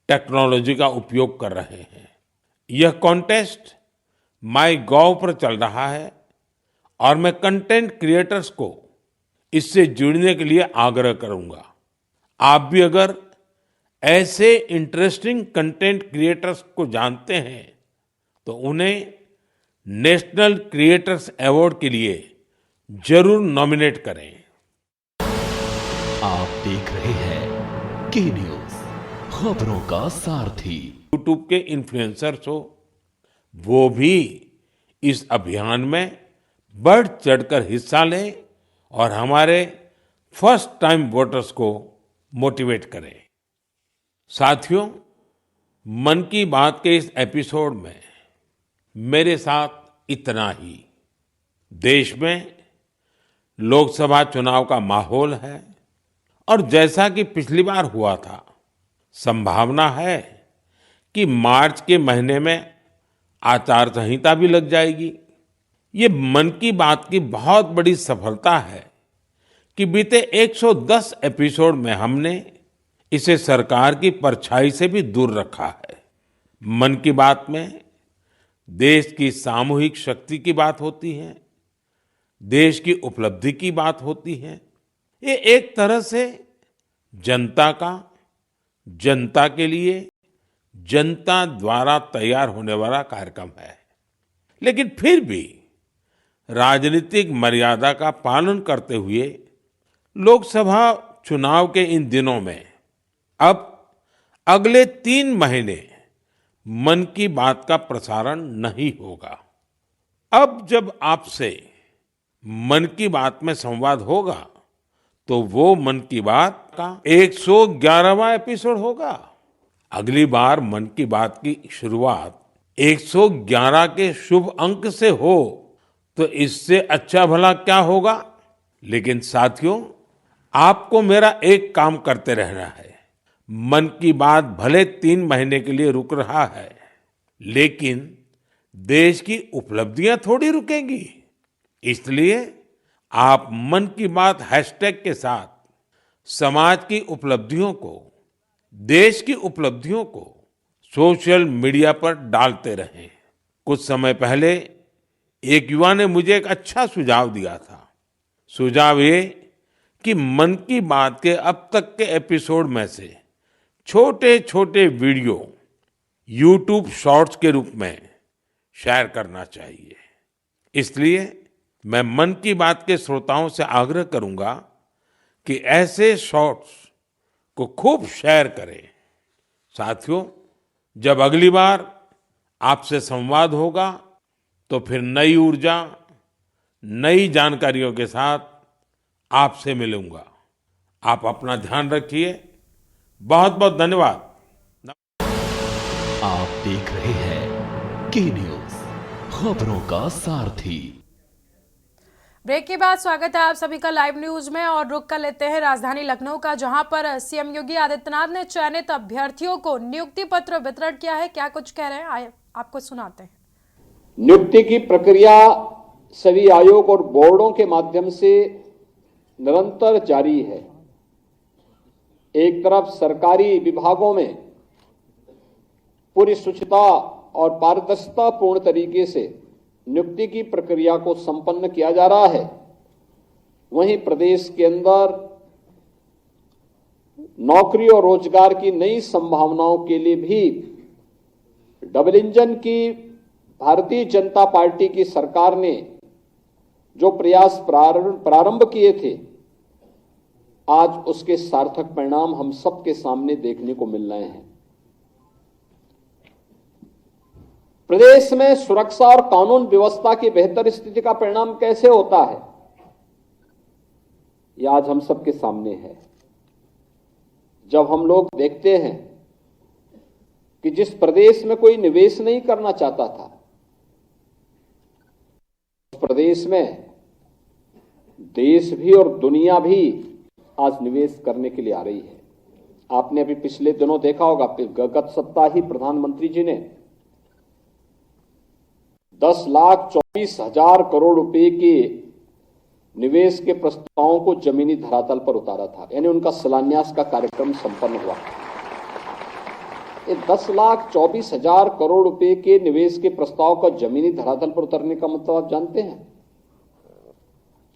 टेक्नोलॉजी का उपयोग कर रहे हैं। यह कॉन्टेस्ट माईगॉव पर चल रहा है और मैं कंटेंट क्रिएटर्स को इससे जुड़ने के लिए आग्रह करूंगा। आप भी अगर ऐसे इंटरेस्टिंग कंटेंट क्रिएटर्स को जानते हैं तो उन्हें नेशनल क्रिएटर्स अवार्ड के लिए जरूर नॉमिनेट करें। आप देख रहे हैं के न्यूज, खबरों का सारथी। यूट्यूब के इन्फ्लुएंसर्स हो, वो भी इस अभियान में बढ़ चढ़कर हिस्सा लें और हमारे फर्स्ट टाइम वोटर्स को मोटिवेट करें। साथियों, मन की बात के इस एपिसोड में मेरे साथ इतना ही। देश में लोकसभा चुनाव का माहौल है और जैसा कि पिछली बार हुआ था, संभावना है कि मार्च के महीने में आचार संहिता भी लग जाएगी। ये मन की बात की बहुत बड़ी सफलता है कि बीते 110 एपिसोड में हमने इसे सरकार की परछाई से भी दूर रखा है। मन की बात में देश की सामूहिक शक्ति की बात होती है, देश की उपलब्धि की बात होती है। ये एक तरह से जनता का, जनता के लिए, जनता द्वारा तैयार होने वाला कार्यक्रम है। लेकिन फिर भी राजनीतिक मर्यादा का पालन करते हुए लोकसभा चुनाव के इन दिनों में अब अगले 3 महीने मन की बात का प्रसारण नहीं होगा। अब जब आपसे मन की बात में संवाद होगा तो वो मन की बात का 111वां एपिसोड होगा। अगली बार मन की बात की शुरुआत 111 के शुभ अंक से हो तो इससे अच्छा भला क्या होगा। लेकिन साथियों, आपको मेरा एक काम करते रहना है। मन की बात भले 3 महीने के लिए रुक रहा है, लेकिन देश की उपलब्धियां थोड़ी रुकेंगी। इसलिए आप मन की बात हैशटैग के साथ समाज की उपलब्धियों को, देश की उपलब्धियों को सोशल मीडिया पर डालते रहें। कुछ समय पहले एक युवा ने मुझे एक अच्छा सुझाव दिया था। सुझाव ये कि मन की बात के अब तक के एपिसोड में से छोटे छोटे वीडियो YouTube शॉर्ट्स के रूप में शेयर करना चाहिए। इसलिए मैं मन की बात के श्रोताओं से आग्रह करूंगा कि ऐसे शॉर्ट्स को खूब शेयर करें। साथियों, जब अगली बार आपसे संवाद होगा तो फिर नई ऊर्जा, नई जानकारियों के साथ आपसे मिलूंगा। आप अपना ध्यान रखिए। बहुत बहुत धन्यवाद। आप देख रहे हैं के न्यूज, खबरों का सारथी। ब्रेक के बाद स्वागत है आप सभी का लाइव न्यूज में और रुक कर लेते हैं राजधानी लखनऊ का, जहां पर सीएम योगी आदित्यनाथ ने चयनित अभ्यर्थियों को नियुक्ति पत्र वितरण किया है। क्या कुछ कह रहे हैं आइए आपको सुनाते हैं। नियुक्ति की प्रक्रिया सभी आयोग और बोर्डों के माध्यम से निरंतर जारी है। एक तरफ सरकारी विभागों में पूरी शुचिता और पारदर्शिता पूर्ण तरीके से नियुक्ति की प्रक्रिया को संपन्न किया जा रहा है, वहीं प्रदेश के अंदर नौकरी और रोजगार की नई संभावनाओं के लिए भी डबल इंजन की भारतीय जनता पार्टी की सरकार ने जो प्रयास प्रारंभ किए थे, आज उसके सार्थक परिणाम हम सबके सामने देखने को मिल रहे हैं। प्रदेश में सुरक्षा और कानून व्यवस्था की बेहतर स्थिति का परिणाम कैसे होता है, यह आज हम सबके सामने है। जब हम लोग देखते हैं कि जिस प्रदेश में कोई निवेश नहीं करना चाहता था, उस प्रदेश में देश भी और दुनिया भी आज निवेश करने के लिए आ रही है। आपने अभी पिछले दिनों देखा होगा, गत सप्ताह ही प्रधानमंत्री जी ने 10,24,000 करोड़ रुपए के निवेश के प्रस्तावों को जमीनी धरातल पर उतारा था, यानी उनका शिलान्यास का कार्यक्रम संपन्न हुआ। 10,24,000 करोड़ रुपए के निवेश के प्रस्ताव का जमीनी धरातल पर उतरने का मतलब आप जानते हैं,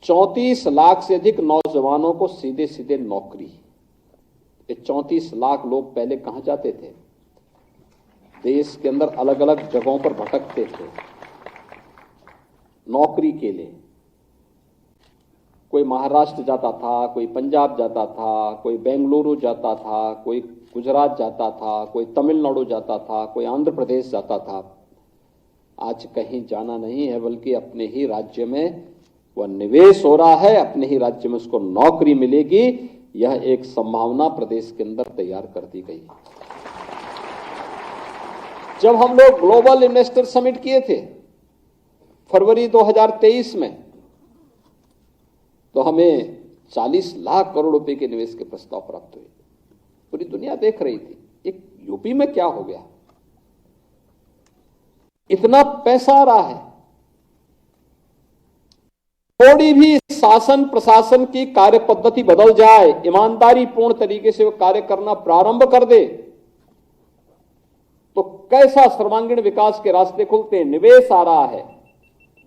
34 लाख से अधिक नौजवानों को सीधे सीधे नौकरी। ये 34 लाख लोग पहले कहां जाते थे? देश के अंदर अलग अलग जगहों पर भटकते थे नौकरी के लिए। कोई महाराष्ट्र जाता था, कोई पंजाब जाता था, कोई बेंगलुरु जाता था, कोई गुजरात जाता था, कोई तमिलनाडु जाता था, कोई आंध्र प्रदेश जाता था। आज कहीं जाना नहीं है, बल्कि अपने ही राज्य में वह निवेश हो रहा है, अपने ही राज्य में उसको नौकरी मिलेगी। यह एक संभावना प्रदेश के अंदर तैयार कर दी गई। जब हम लोग ग्लोबल इन्वेस्टर समिट किए थे फरवरी 2023 में, तो हमें 40 लाख करोड़ रुपए के निवेश के प्रस्ताव प्राप्त हुए। पूरी दुनिया देख रही थी एक यूपी में क्या हो गया, इतना पैसा आ रहा है। थोड़ी भी शासन प्रशासन की कार्य पद्धति बदल जाए, ईमानदारी पूर्ण तरीके से वो कार्य करना प्रारंभ कर दे, तो कैसा सर्वांगीण विकास के रास्ते खुलते हैं। निवेश आ रहा है,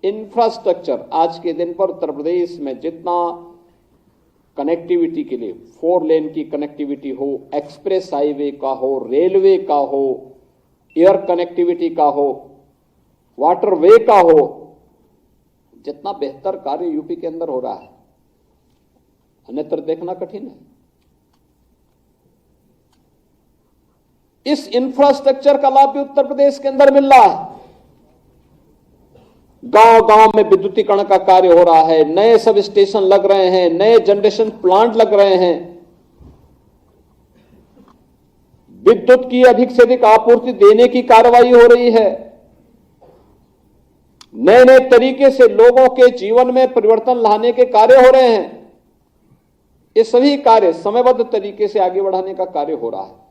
इंफ्रास्ट्रक्चर। आज के दिन पर उत्तर प्रदेश में जितना कनेक्टिविटी के लिए 4 लेन की कनेक्टिविटी हो, एक्सप्रेस हाईवे का हो, रेलवे का हो, एयर कनेक्टिविटी का हो, वाटरवे का हो, जितना बेहतर कार्य यूपी के अंदर हो रहा है, अन्यत्र देखना कठिन है। इस इंफ्रास्ट्रक्चर का लाभ भी उत्तर प्रदेश के अंदर मिल रहा है। गांव गांव में विद्युतीकरण का कार्य हो रहा है, नए सब स्टेशन लग रहे हैं, नए जनरेशन प्लांट लग रहे हैं, विद्युत की अधिक से अधिक आपूर्ति देने की कार्रवाई हो रही है, नए नए तरीके से लोगों के जीवन में परिवर्तन लाने के कार्य हो रहे हैं। ये सभी कार्य समयबद्ध तरीके से आगे बढ़ाने का कार्य हो रहा है।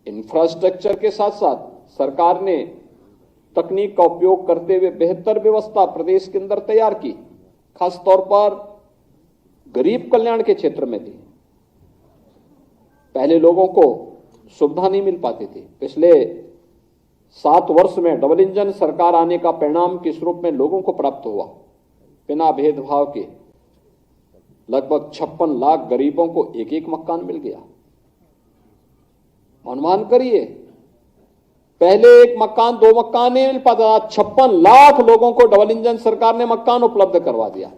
इंफ्रास्ट्रक्चर के साथ साथ सरकार ने तकनीक का उपयोग करते हुए बेहतर व्यवस्था प्रदेश के अंदर तैयार की, खासतौर पर गरीब कल्याण के क्षेत्र में भी। पहले लोगों को सुविधा नहीं मिल पाती थी। पिछले 7 वर्ष में डबल इंजन सरकार आने का परिणाम किस रूप में लोगों को प्राप्त हुआ, बिना भेदभाव के लगभग 56 लाख गरीबों को एक एक मकान मिल गया। अनुमान करिए, पहले 1 मकान 2 मकान नहीं मिल पाता था, 56 लाख लोगों को डबल इंजन सरकार ने मकान उपलब्ध करवा दिया।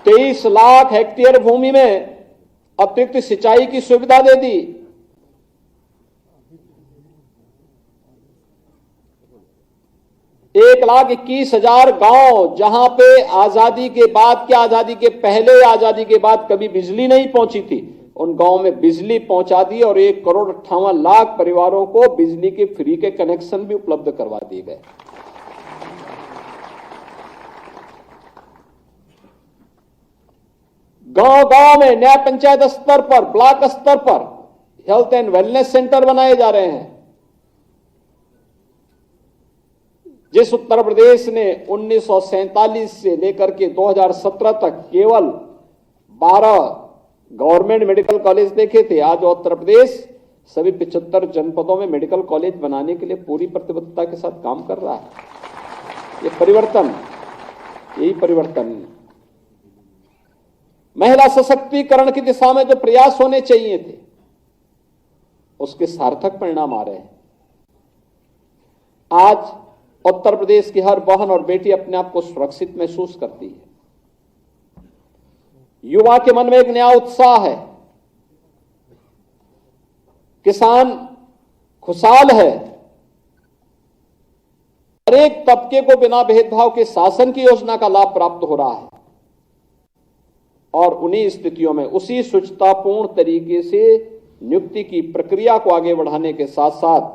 23 लाख हेक्टेयर भूमि में अतिरिक्त सिंचाई की सुविधा दे दी। एक 1,21,000 गांव, जहां पे आजादी के बाद क्या, आजादी के पहले, आजादी के बाद कभी बिजली नहीं पहुंची थी, उन गांव में बिजली पहुंचा दी और 1,58,00,000 परिवारों को बिजली के फ्री के कनेक्शन भी उपलब्ध करवा दिए गए। गांव गांव में न्याय पंचायत स्तर पर, ब्लॉक स्तर पर हेल्थ एंड वेलनेस सेंटर बनाए जा रहे हैं। जिस उत्तर प्रदेश ने 1947 से लेकर के 2017 तक केवल 12 गवर्नमेंट मेडिकल कॉलेज देखे थे, आज उत्तर प्रदेश सभी 75 जनपदों में मेडिकल कॉलेज बनाने के लिए पूरी प्रतिबद्धता के साथ काम कर रहा है। ये परिवर्तन, यही परिवर्तन, महिला सशक्तिकरण की दिशा में जो प्रयास होने चाहिए थे, उसके सार्थक परिणाम आ रहे हैं। आज उत्तर प्रदेश की हर बहन और बेटी अपने आप को सुरक्षित महसूस करती है। युवा के मन में एक नया उत्साह है, किसान खुशहाल है, हर एक तबके को बिना भेदभाव के शासन की योजना का लाभ प्राप्त हो रहा है। और उन्हीं स्थितियों में उसी शुचितापूर्ण तरीके से नियुक्ति की प्रक्रिया को आगे बढ़ाने के साथ साथ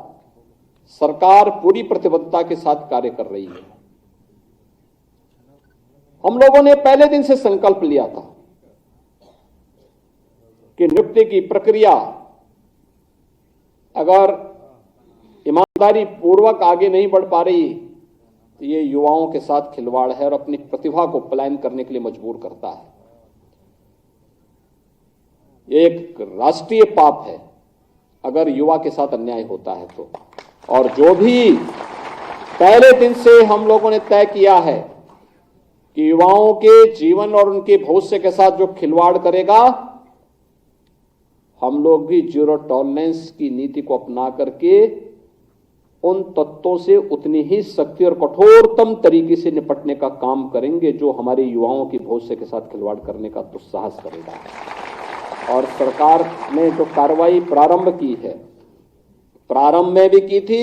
सरकार पूरी प्रतिबद्धता के साथ कार्य कर रही है। हम लोगों ने पहले दिन से संकल्प लिया था कि नियुक्ति की प्रक्रिया अगर ईमानदारी पूर्वक आगे नहीं बढ़ पा रही तो ये युवाओं के साथ खिलवाड़ है और अपनी प्रतिभा को पलायन करने के लिए मजबूर करता है। ये एक राष्ट्रीय पाप है अगर युवा के साथ अन्याय होता है तो। और जो भी पहले दिन से हम लोगों ने तय किया है कि युवाओं के जीवन और उनके भविष्य के साथ जो खिलवाड़ करेगा, हम लोग भी जीरो टॉलरेंस की नीति को अपना करके उन तत्वों से उतनी ही सख्ती और कठोरतम तरीके से निपटने का काम करेंगे जो हमारे युवाओं के भविष्य के साथ खिलवाड़ करने का दुस्साहस करेगा। और सरकार ने जो कार्रवाई प्रारंभ की है, प्रारंभ में भी की थी,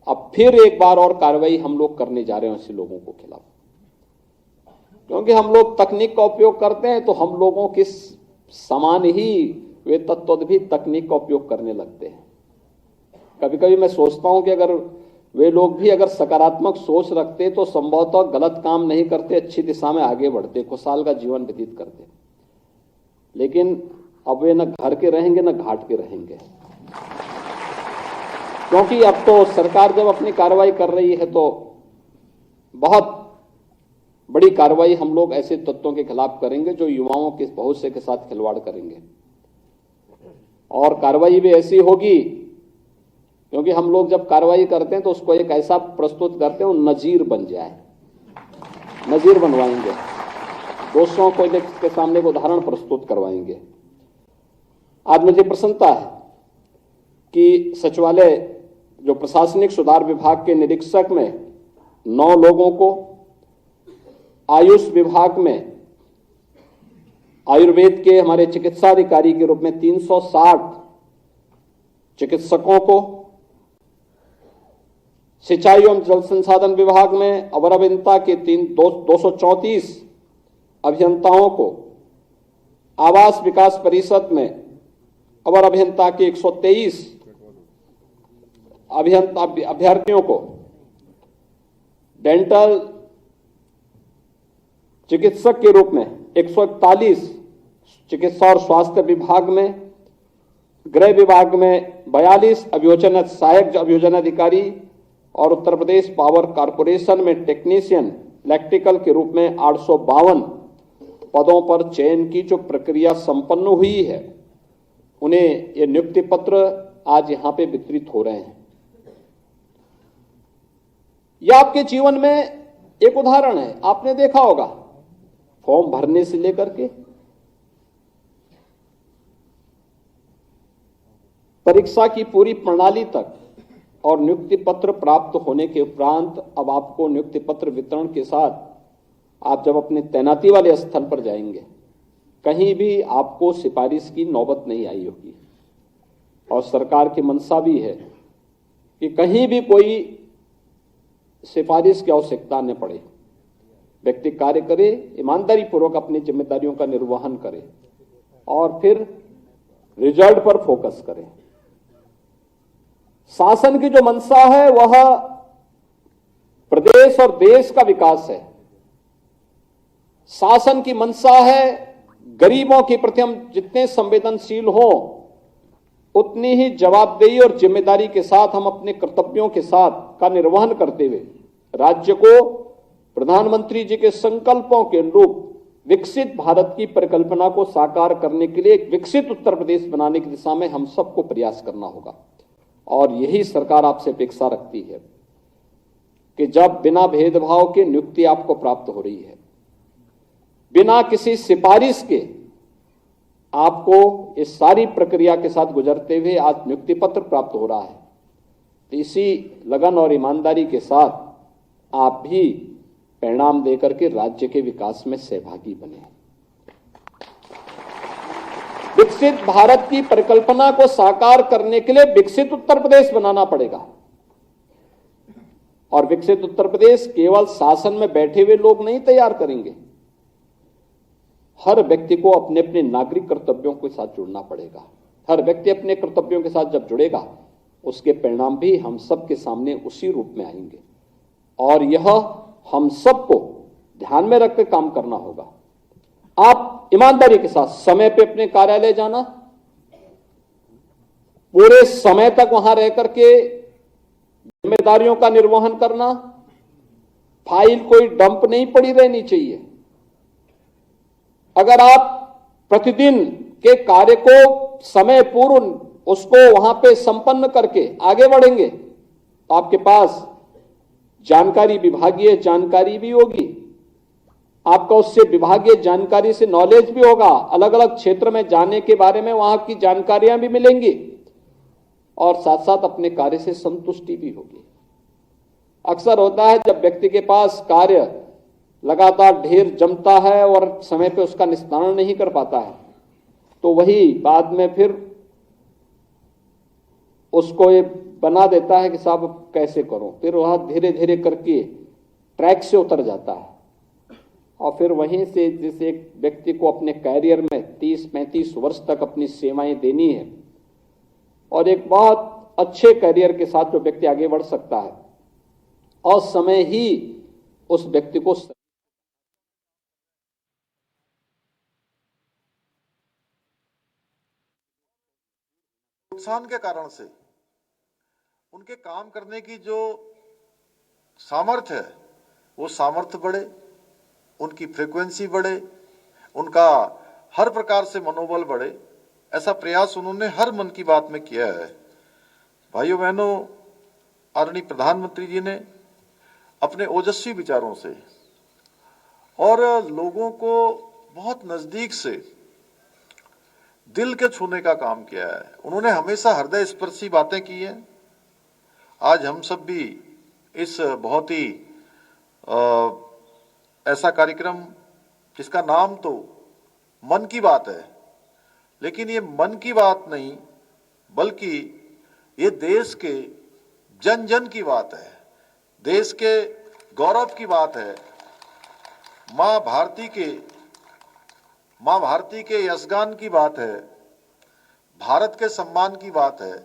अब फिर एक बार और कार्रवाई हम लोग करने जा रहे हैं ऐसे लोगों को खिलाफ। क्योंकि हम लोग तकनीक का उपयोग करते हैं तो हम लोगों के समान ही वे तत्व भी तकनीक का उपयोग करने लगते हैं। कभी कभी मैं सोचता हूं कि अगर वे लोग भी अगर सकारात्मक सोच रखते तो संभवतः गलत काम नहीं करते, अच्छी दिशा में आगे बढ़ते, खुशहाल का जीवन व्यतीत करते। लेकिन अब वे न घर के रहेंगे न घाट के रहेंगे, क्योंकि अब तो सरकार जब अपनी कार्रवाई कर रही है तो बहुत बड़ी कार्रवाई हम लोग ऐसे तत्वों के खिलाफ करेंगे जो युवाओं के भविष्य के साथ खिलवाड़ करेंगे। और कार्रवाई भी ऐसी होगी, क्योंकि हम लोग जब कार्रवाई करते हैं तो उसको एक ऐसा प्रस्तुत करते हैं वो नजीर बन जाए, नजीर बनवाएंगे, दोषों को के सामने एक उदाहरण प्रस्तुत करवाएंगे। आज मुझे प्रसन्नता है कि सचिवालय जो प्रशासनिक सुधार विभाग के निरीक्षक में 9 लोगों को, आयुष विभाग में आयुर्वेद के हमारे चिकित्सा अधिकारी के रूप में 360 चिकित्सकों को, सिंचाई एवं जल संसाधन विभाग में अवर अभियंता के 234 अभियंताओं को, आवास विकास परिषद में अवर अभियंता के 123 अभ्यर्थियों को, डेंटल चिकित्सक के रूप में 141 चिकित्सा और स्वास्थ्य विभाग में, गृह विभाग में 42 अभियोजन सहायक अभियोजनाधिकारी और उत्तर प्रदेश पावर कारपोरेशन में टेक्नीशियन इलेक्ट्रिकल के रूप में 852 पदों पर चयन की जो प्रक्रिया संपन्न हुई है, उन्हें ये नियुक्ति पत्र आज यहां पे वितरित हो रहे हैं। यह आपके जीवन में एक उदाहरण है। आपने देखा होगा, फॉर्म भरने से लेकर के परीक्षा की पूरी प्रणाली तक और नियुक्ति पत्र प्राप्त होने के उपरांत अब आपको नियुक्ति पत्र वितरण के साथ आप जब अपने तैनाती वाले स्थल पर जाएंगे, कहीं भी आपको सिफारिश की नौबत नहीं आई होगी। और सरकार की मंशा भी है कि कहीं भी कोई सिफारिश की आवश्यकता न पड़े। व्यक्ति कार्य करे, ईमानदारी पूर्वक अपनी जिम्मेदारियों का निर्वहन करे और फिर रिजल्ट पर फोकस करे। शासन की जो मंशा है वह प्रदेश और देश का विकास है। शासन की मंशा है गरीबों के प्रति हम जितने संवेदनशील हों, उतनी ही जवाबदेही और जिम्मेदारी के साथ हम अपने कर्तव्यों के साथ का निर्वहन करते हुए राज्य को प्रधानमंत्री जी के संकल्पों के अनुरूप विकसित भारत की परिकल्पना को साकार करने के लिए एक विकसित उत्तर प्रदेश बनाने की दिशा में हम सबको प्रयास करना होगा। और यही सरकार आपसे अपेक्षा रखती है कि जब बिना भेदभाव के नियुक्ति आपको प्राप्त हो रही है, बिना किसी सिफारिश के आपको इस सारी प्रक्रिया के साथ गुजरते हुए आज नियुक्ति पत्र प्राप्त हो रहा है, तो इसी लगन और ईमानदारी के साथ आप भी परिणाम देकर के राज्य के विकास में सहभागी बने। विकसित भारत की परिकल्पना को साकार करने के लिए विकसित उत्तर प्रदेश बनाना पड़ेगा। और विकसित उत्तर प्रदेश केवल शासन में बैठे हुए लोग नहीं तैयार करेंगे, हर व्यक्ति को अपने अपने नागरिक कर्तव्यों के साथ जुड़ना पड़ेगा। हर व्यक्ति अपने कर्तव्यों के साथ जब जुड़ेगा, उसके परिणाम भी हम सबके सामने उसी रूप में आएंगे। और यह हम सबको ध्यान में रखकर काम करना होगा। आप ईमानदारी के साथ समय पे अपने कार्यालय जाना, पूरे समय तक वहां रह करके जिम्मेदारियों का निर्वहन करना, फाइल कोई डंप नहीं पड़ी रहनी चाहिए। अगर आप प्रतिदिन के कार्य को समय पूर्व उसको वहां पे संपन्न करके आगे बढ़ेंगे, तो आपके पास जानकारी, विभागीय जानकारी भी होगी, आपका उससे विभागीय जानकारी से नॉलेज भी होगा, अलग अलग क्षेत्र में जाने के बारे में वहां की जानकारियां भी मिलेंगी और साथ साथ अपने कार्य से संतुष्टि भी होगी। अक्सर होता है जब व्यक्ति के पास कार्य लगातार ढेर जमता है और समय पे उसका निस्तारण नहीं कर पाता है, तो वही बाद में फिर उसको ये बना देता है कि साहब कैसे करूं, फिर वह धीरे धीरे करके ट्रैक से उतर जाता है और फिर वहीं से जैसे एक व्यक्ति को अपने कैरियर में 30-35 वर्ष तक अपनी सेवाएं देनी है और एक बहुत अच्छे कैरियर के साथ जो व्यक्ति आगे बढ़ सकता है, और समय ही उस व्यक्ति को नुकसान के कारण से उनके काम करने की जो सामर्थ्य है वो सामर्थ्य बढ़े, उनकी फ्रीक्वेंसी बढ़े, उनका हर प्रकार से मनोबल बढ़े, ऐसा प्रयास उन्होंने हर मन की बात में किया है। भाइयों बहनों, आदरणीय प्रधानमंत्री जी ने अपने ओजस्वी विचारों से और लोगों को बहुत नजदीक से दिल के छूने का काम किया है। उन्होंने हमेशा हृदय स्पर्शी बातें की हैं। आज हम सब भी इस बहुत ही ऐसा कार्यक्रम जिसका नाम तो मन की बात है, लेकिन ये मन की बात नहीं बल्कि ये देश के जन जन की बात है, देश के गौरव की बात है, माँ भारती के यशगान की बात है, भारत के सम्मान की बात है,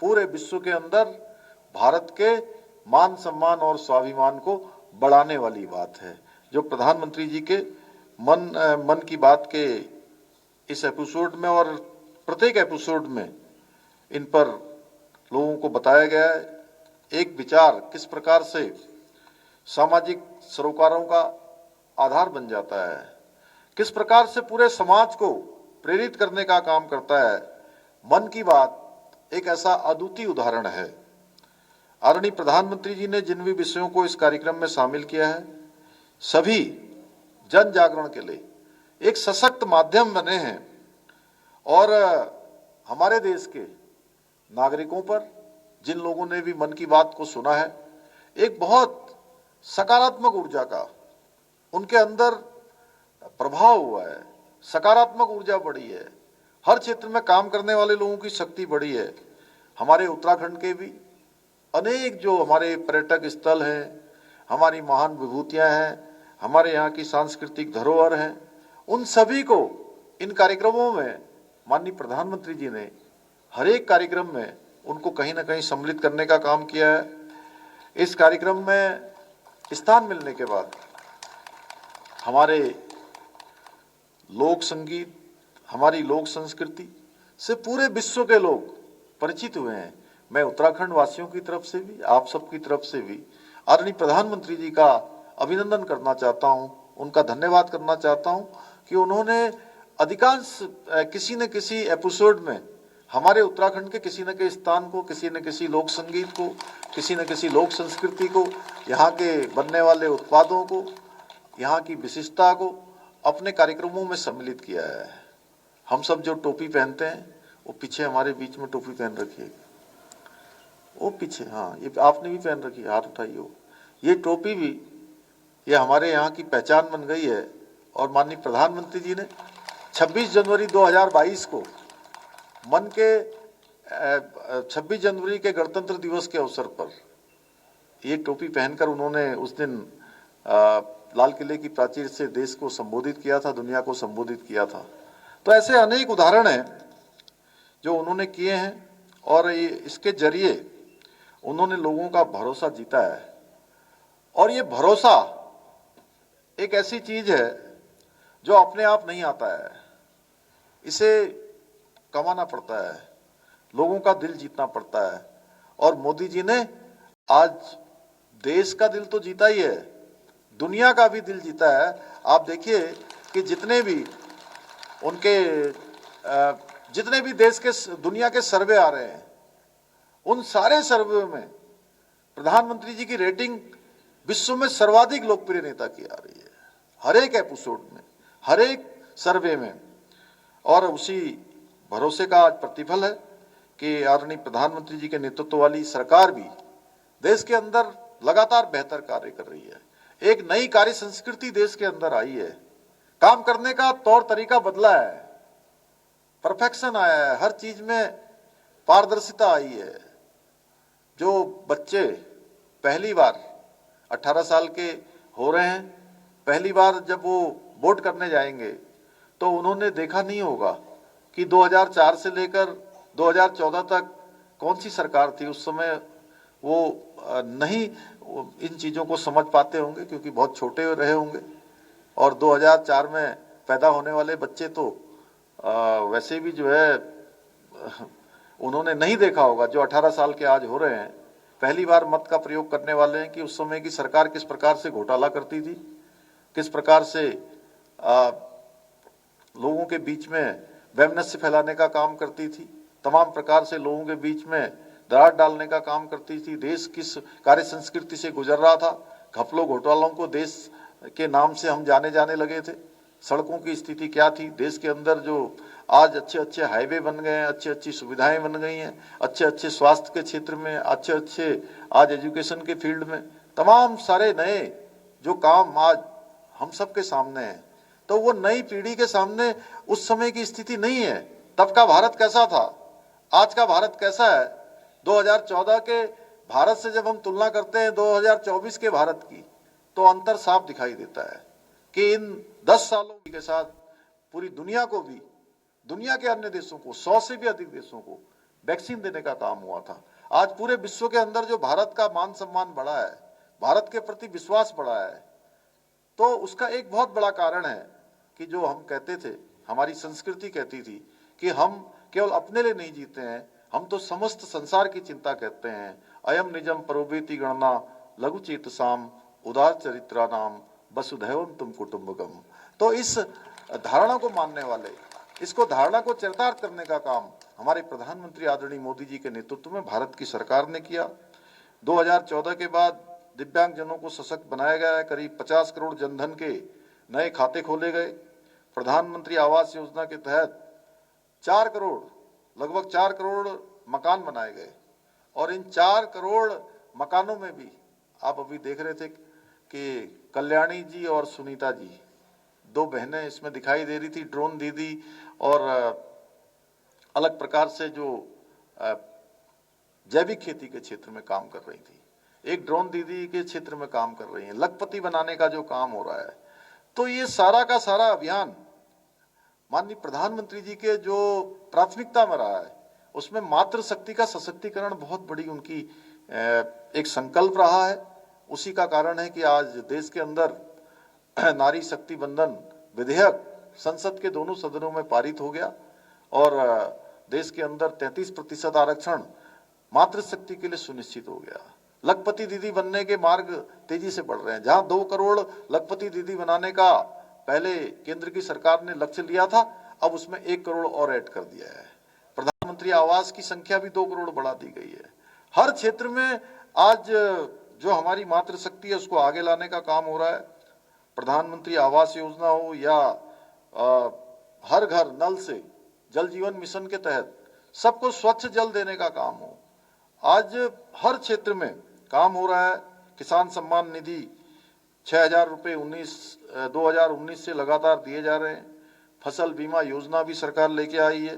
पूरे विश्व के अंदर भारत के मान सम्मान और स्वाभिमान को बढ़ाने वाली बात है। जो प्रधानमंत्री जी के मन की बात के इस एपिसोड में और प्रत्येक एपिसोड में इन पर लोगों को बताया गया है। एक विचार किस प्रकार से सामाजिक सरोकारों का आधार बन जाता है, किस प्रकार से पूरे समाज को प्रेरित करने का काम करता है। मन की बात एक ऐसा अद्वितीय उदाहरण है। आदरणीय प्रधानमंत्री जी ने जिन भी विषयों को इस कार्यक्रम में शामिल किया है, सभी जन जागरण के लिए एक सशक्त माध्यम बने हैं और हमारे देश के नागरिकों पर, जिन लोगों ने भी मन की बात को सुना है, एक बहुत सकारात्मक ऊर्जा का उनके अंदर प्रभाव हुआ है। सकारात्मक ऊर्जा बढ़ी है, हर क्षेत्र में काम करने वाले लोगों की शक्ति बढ़ी है। हमारे उत्तराखंड के भी अनेक जो हमारे पर्यटक स्थल हैं, हमारी महान विभूतियां हैं, हमारे यहाँ की सांस्कृतिक धरोहर हैं, उन सभी को इन कार्यक्रमों में माननीय प्रधानमंत्री जी ने हर एक कार्यक्रम में उनको कहीं ना कहीं सम्मिलित करने का काम किया है। इस कार्यक्रम में स्थान मिलने के बाद हमारे लोक संगीत, हमारी लोक संस्कृति से पूरे विश्व के लोग परिचित हुए हैं। मैं उत्तराखंड वासियों की तरफ से भी, आप सबकी तरफ से भी आदरणीय प्रधानमंत्री जी का अभिनंदन करना चाहता हूं, उनका धन्यवाद करना चाहता हूं कि उन्होंने अधिकांश किसी न किसी एपिसोड में हमारे उत्तराखंड के किसी न किसी स्थान को, किसी न किसी लोक संगीत को, किसी न किसी लोक संस्कृति को, यहाँ के बनने वाले उत्पादों को, यहाँ की विशिष्टता को अपने कार्यक्रमों में सम्मिलित किया है। हम सब जो टोपी पहनते हैं, वो पीछे हमारे बीच में टोपी पहन रखी है, वो पीछे, हाँ ये आपने भी पहन रखी है, हाथ उठाइए। वो ये टोपी भी ये हमारे यहाँ की पहचान बन गई है। और माननीय प्रधानमंत्री जी ने 26 जनवरी 2022 को मन के 26 जनवरी के गणतंत्र दिवस के अवसर पर ये टोपी पहनकर उन्होंने उस दिन लाल किले की प्राचीर से देश को संबोधित किया था, दुनिया को संबोधित किया था। तो ऐसे अनेक उदाहरण हैं जो उन्होंने किए हैं और इसके जरिए उन्होंने लोगों का भरोसा जीता है। और ये भरोसा एक ऐसी चीज है जो अपने आप नहीं आता है, इसे कमाना पड़ता है, लोगों का दिल जीतना पड़ता है। और मोदी जी ने आज देश का दिल तो जीता ही है, दुनिया का भी दिल जीता है। आप देखिए कि जितने भी देश के, दुनिया के सर्वे आ रहे हैं, उन सारे सर्वे में प्रधानमंत्री जी की रेटिंग विश्व में सर्वाधिक लोकप्रिय नेता की आ रही है, हर एक एपिसोड में, हर एक सर्वे में। और उसी भरोसे का आज प्रतिफल है कि आदरणीय प्रधानमंत्री जी के नेतृत्व वाली सरकार भी देश के अंदर लगातार बेहतर कार्य कर रही है। एक नई कार्य संस्कृति देश के अंदर आई है, काम करने का तौर तरीका बदला है, परफेक्शन आया है, हर चीज में पारदर्शिता आई है। जो बच्चे पहली बार 18 साल के हो रहे हैं, पहली बार जब वो वोट करने जाएंगे तो उन्होंने देखा नहीं होगा कि 2004 से लेकर 2014 तक कौन सी सरकार थी। उस समय वो नहीं इन चीज़ों को समझ पाते होंगे क्योंकि बहुत छोटे रहे होंगे। और 2004 में पैदा होने वाले बच्चे तो वैसे भी जो है उन्होंने नहीं देखा होगा, जो 18 साल के आज हो रहे हैं पहली बार मत का प्रयोग करने वाले हैं, कि उस समय की सरकार किस प्रकार से घोटाला करती थी, किस प्रकार से लोगों के बीच में वैमनस्य फैलाने का काम करती थी, तमाम प्रकार से लोगों के बीच में दरार डालने का काम करती थी। देश किस कार्य संस्कृति से गुजर रहा था, घपलों घोटालों को देश के नाम से हम जाने लगे थे। सड़कों की स्थिति क्या थी, देश के अंदर जो आज अच्छे अच्छे हाईवे बन गए हैं, अच्छी अच्छी सुविधाएं बन गई हैं, अच्छे अच्छे स्वास्थ्य के क्षेत्र में, अच्छे अच्छे आज एजुकेशन के फील्ड में, तमाम सारे नए जो काम आज हम सबके सामने हैं। तो वो नई पीढ़ी के सामने उस समय की स्थिति नहीं है। तब का भारत कैसा था, आज का भारत कैसा है, 2014 के भारत से जब हम तुलना करते हैं 2024 के भारत की, तो अंतर साफ दिखाई देता है कि इन 10 सालों के साथ पूरी दुनिया को भी, दुनिया के अन्य देशों को, 100 से भी अधिक देशों को वैक्सीन देने का काम हुआ था। आज पूरे विश्व के अंदर जो भारत का मान सम्मान बढ़ा है, भारत के प्रति विश्वास बढ़ा है, तो उसका एक बहुत बड़ा कारण है कि जो हम कहते थे, हमारी संस्कृति कहती थी कि हम केवल अपने लिए नहीं जीते हैं, हम तो समस्त संसार की चिंता करते हैं। अयम निजम परोवेति गणना लघु चेतसाम उदार चरित्रा नाम वसुधैवम तुम कुटुंबकम। तो इस धारणा को मानने वाले, इसको धारणा को चरितार्थ करने का काम हमारे प्रधानमंत्री आदरणीय मोदी जी के नेतृत्व में भारत की सरकार ने किया। 2014 के बाद दिव्यांगजनों को सशक्त बनाया गया है। करीब 50 करोड़ जनधन के नए खाते खोले गए। प्रधानमंत्री आवास योजना के तहत 4 करोड़, लगभग 4 करोड़ मकान बनाए गए। और इन 4 करोड़ मकानों में भी आप अभी देख रहे थे कि कल्याणी जी और सुनीता जी, 2 बहनें इसमें दिखाई दे रही थी, ड्रोन दीदी और अलग प्रकार से जो जैविक खेती के क्षेत्र में काम कर रही थी। एक ड्रोन दीदी के क्षेत्र में काम कर रही हैं। लखपति बनाने का जो काम हो रहा है, तो ये सारा का सारा अभियान माननीय प्रधानमंत्री जी के जो प्राथमिकता में रहा है, उसमें मातृशक्ति का सशक्तिकरण बहुत बड़ी उनकी एक संकल्प रहा है। उसी का कारण है कि आज देश के अंदर नारी शक्ति बंधन विधेयक संसद के दोनों सदनों में पारित हो गया और देश के अंदर 33% आरक्षण मातृशक्ति के लिए सुनिश्चित हो गया। लखपति दीदी बनने के मार्ग तेजी से बढ़ रहे हैं। जहां 2 करोड़ लखपति दीदी बनाने का पहले केंद्र की सरकार ने लक्ष्य लिया था, अब उसमें 1 करोड़ और ऐड कर दिया है। प्रधानमंत्री आवास की संख्या भी 2 करोड़ बढ़ा दी गई है। हर क्षेत्र में आज जो हमारी मातृशक्ति है उसको आगे लाने का काम हो रहा है। प्रधानमंत्री आवास योजना हो या हर घर नल से जल जीवन मिशन के तहत सबको स्वच्छ जल देने का काम हो, आज हर क्षेत्र में काम हो रहा है। किसान सम्मान निधि 6,000 रुपये 2019 से लगातार दिए जा रहे हैं। फसल बीमा योजना भी सरकार लेके आई है।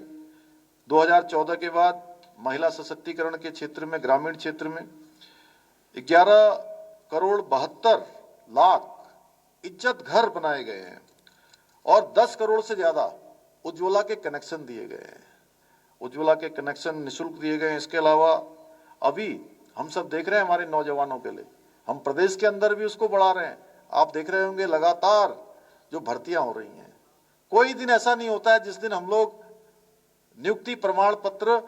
2014 के बाद महिला सशक्तिकरण के क्षेत्र में, ग्रामीण क्षेत्र में 11 करोड़ 72 लाख इज्जत घर बनाए गए हैं और 10 करोड़ से ज्यादा उज्ज्वला के कनेक्शन दिए गए हैं। उज्ज्वला के कनेक्शन निःशुल्क दिए गए हैं। इसके अलावा अभी हम सब देख रहे हैं हमारे नौजवानों के लिए, हम प्रदेश के अंदर भी उसको बढ़ा रहे हैं। आप देख रहे होंगे लगातार जो भर्तियां हो रही हैं। कोई दिन ऐसा नहीं होता है जिस दिन हम लोग नियुक्ति प्रमाण पत्र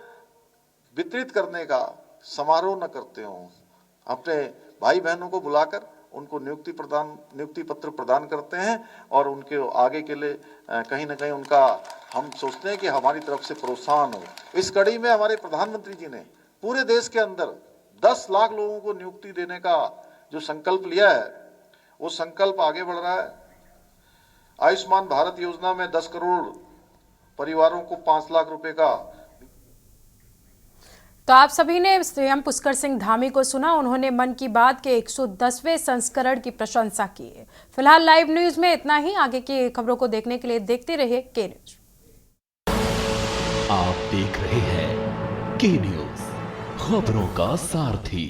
वितरित करने का समारोह न करते हों। अपने भाई बहनों को बुलाकर उनको नियुक्ति पत्र प्रदान करते हैं और उनके आगे के लिए कहीं ना कहीं उनका हम सोचते हैं कि हमारी तरफ से प्रोत्साहन हो। इस कड़ी में हमारे प्रधानमंत्री जी ने पूरे देश के अंदर 10 लाख लोगों को नियुक्ति देने का जो संकल्प लिया है, वो संकल्प आगे बढ़ रहा है। आयुष्मान भारत योजना में 10 करोड़ परिवारों को 5 लाख रुपए का। तो आप सभी ने सीएम पुष्कर सिंह धामी को सुना। उन्होंने मन की बात के 110वें संस्करण की प्रशंसा की है। फिलहाल लाइव न्यूज में इतना ही। आगे की खबरों को देखने के लिए देखते रहिए के न्यूज। आप देख रहे हैं के न्यूज, खबरों का सारथी।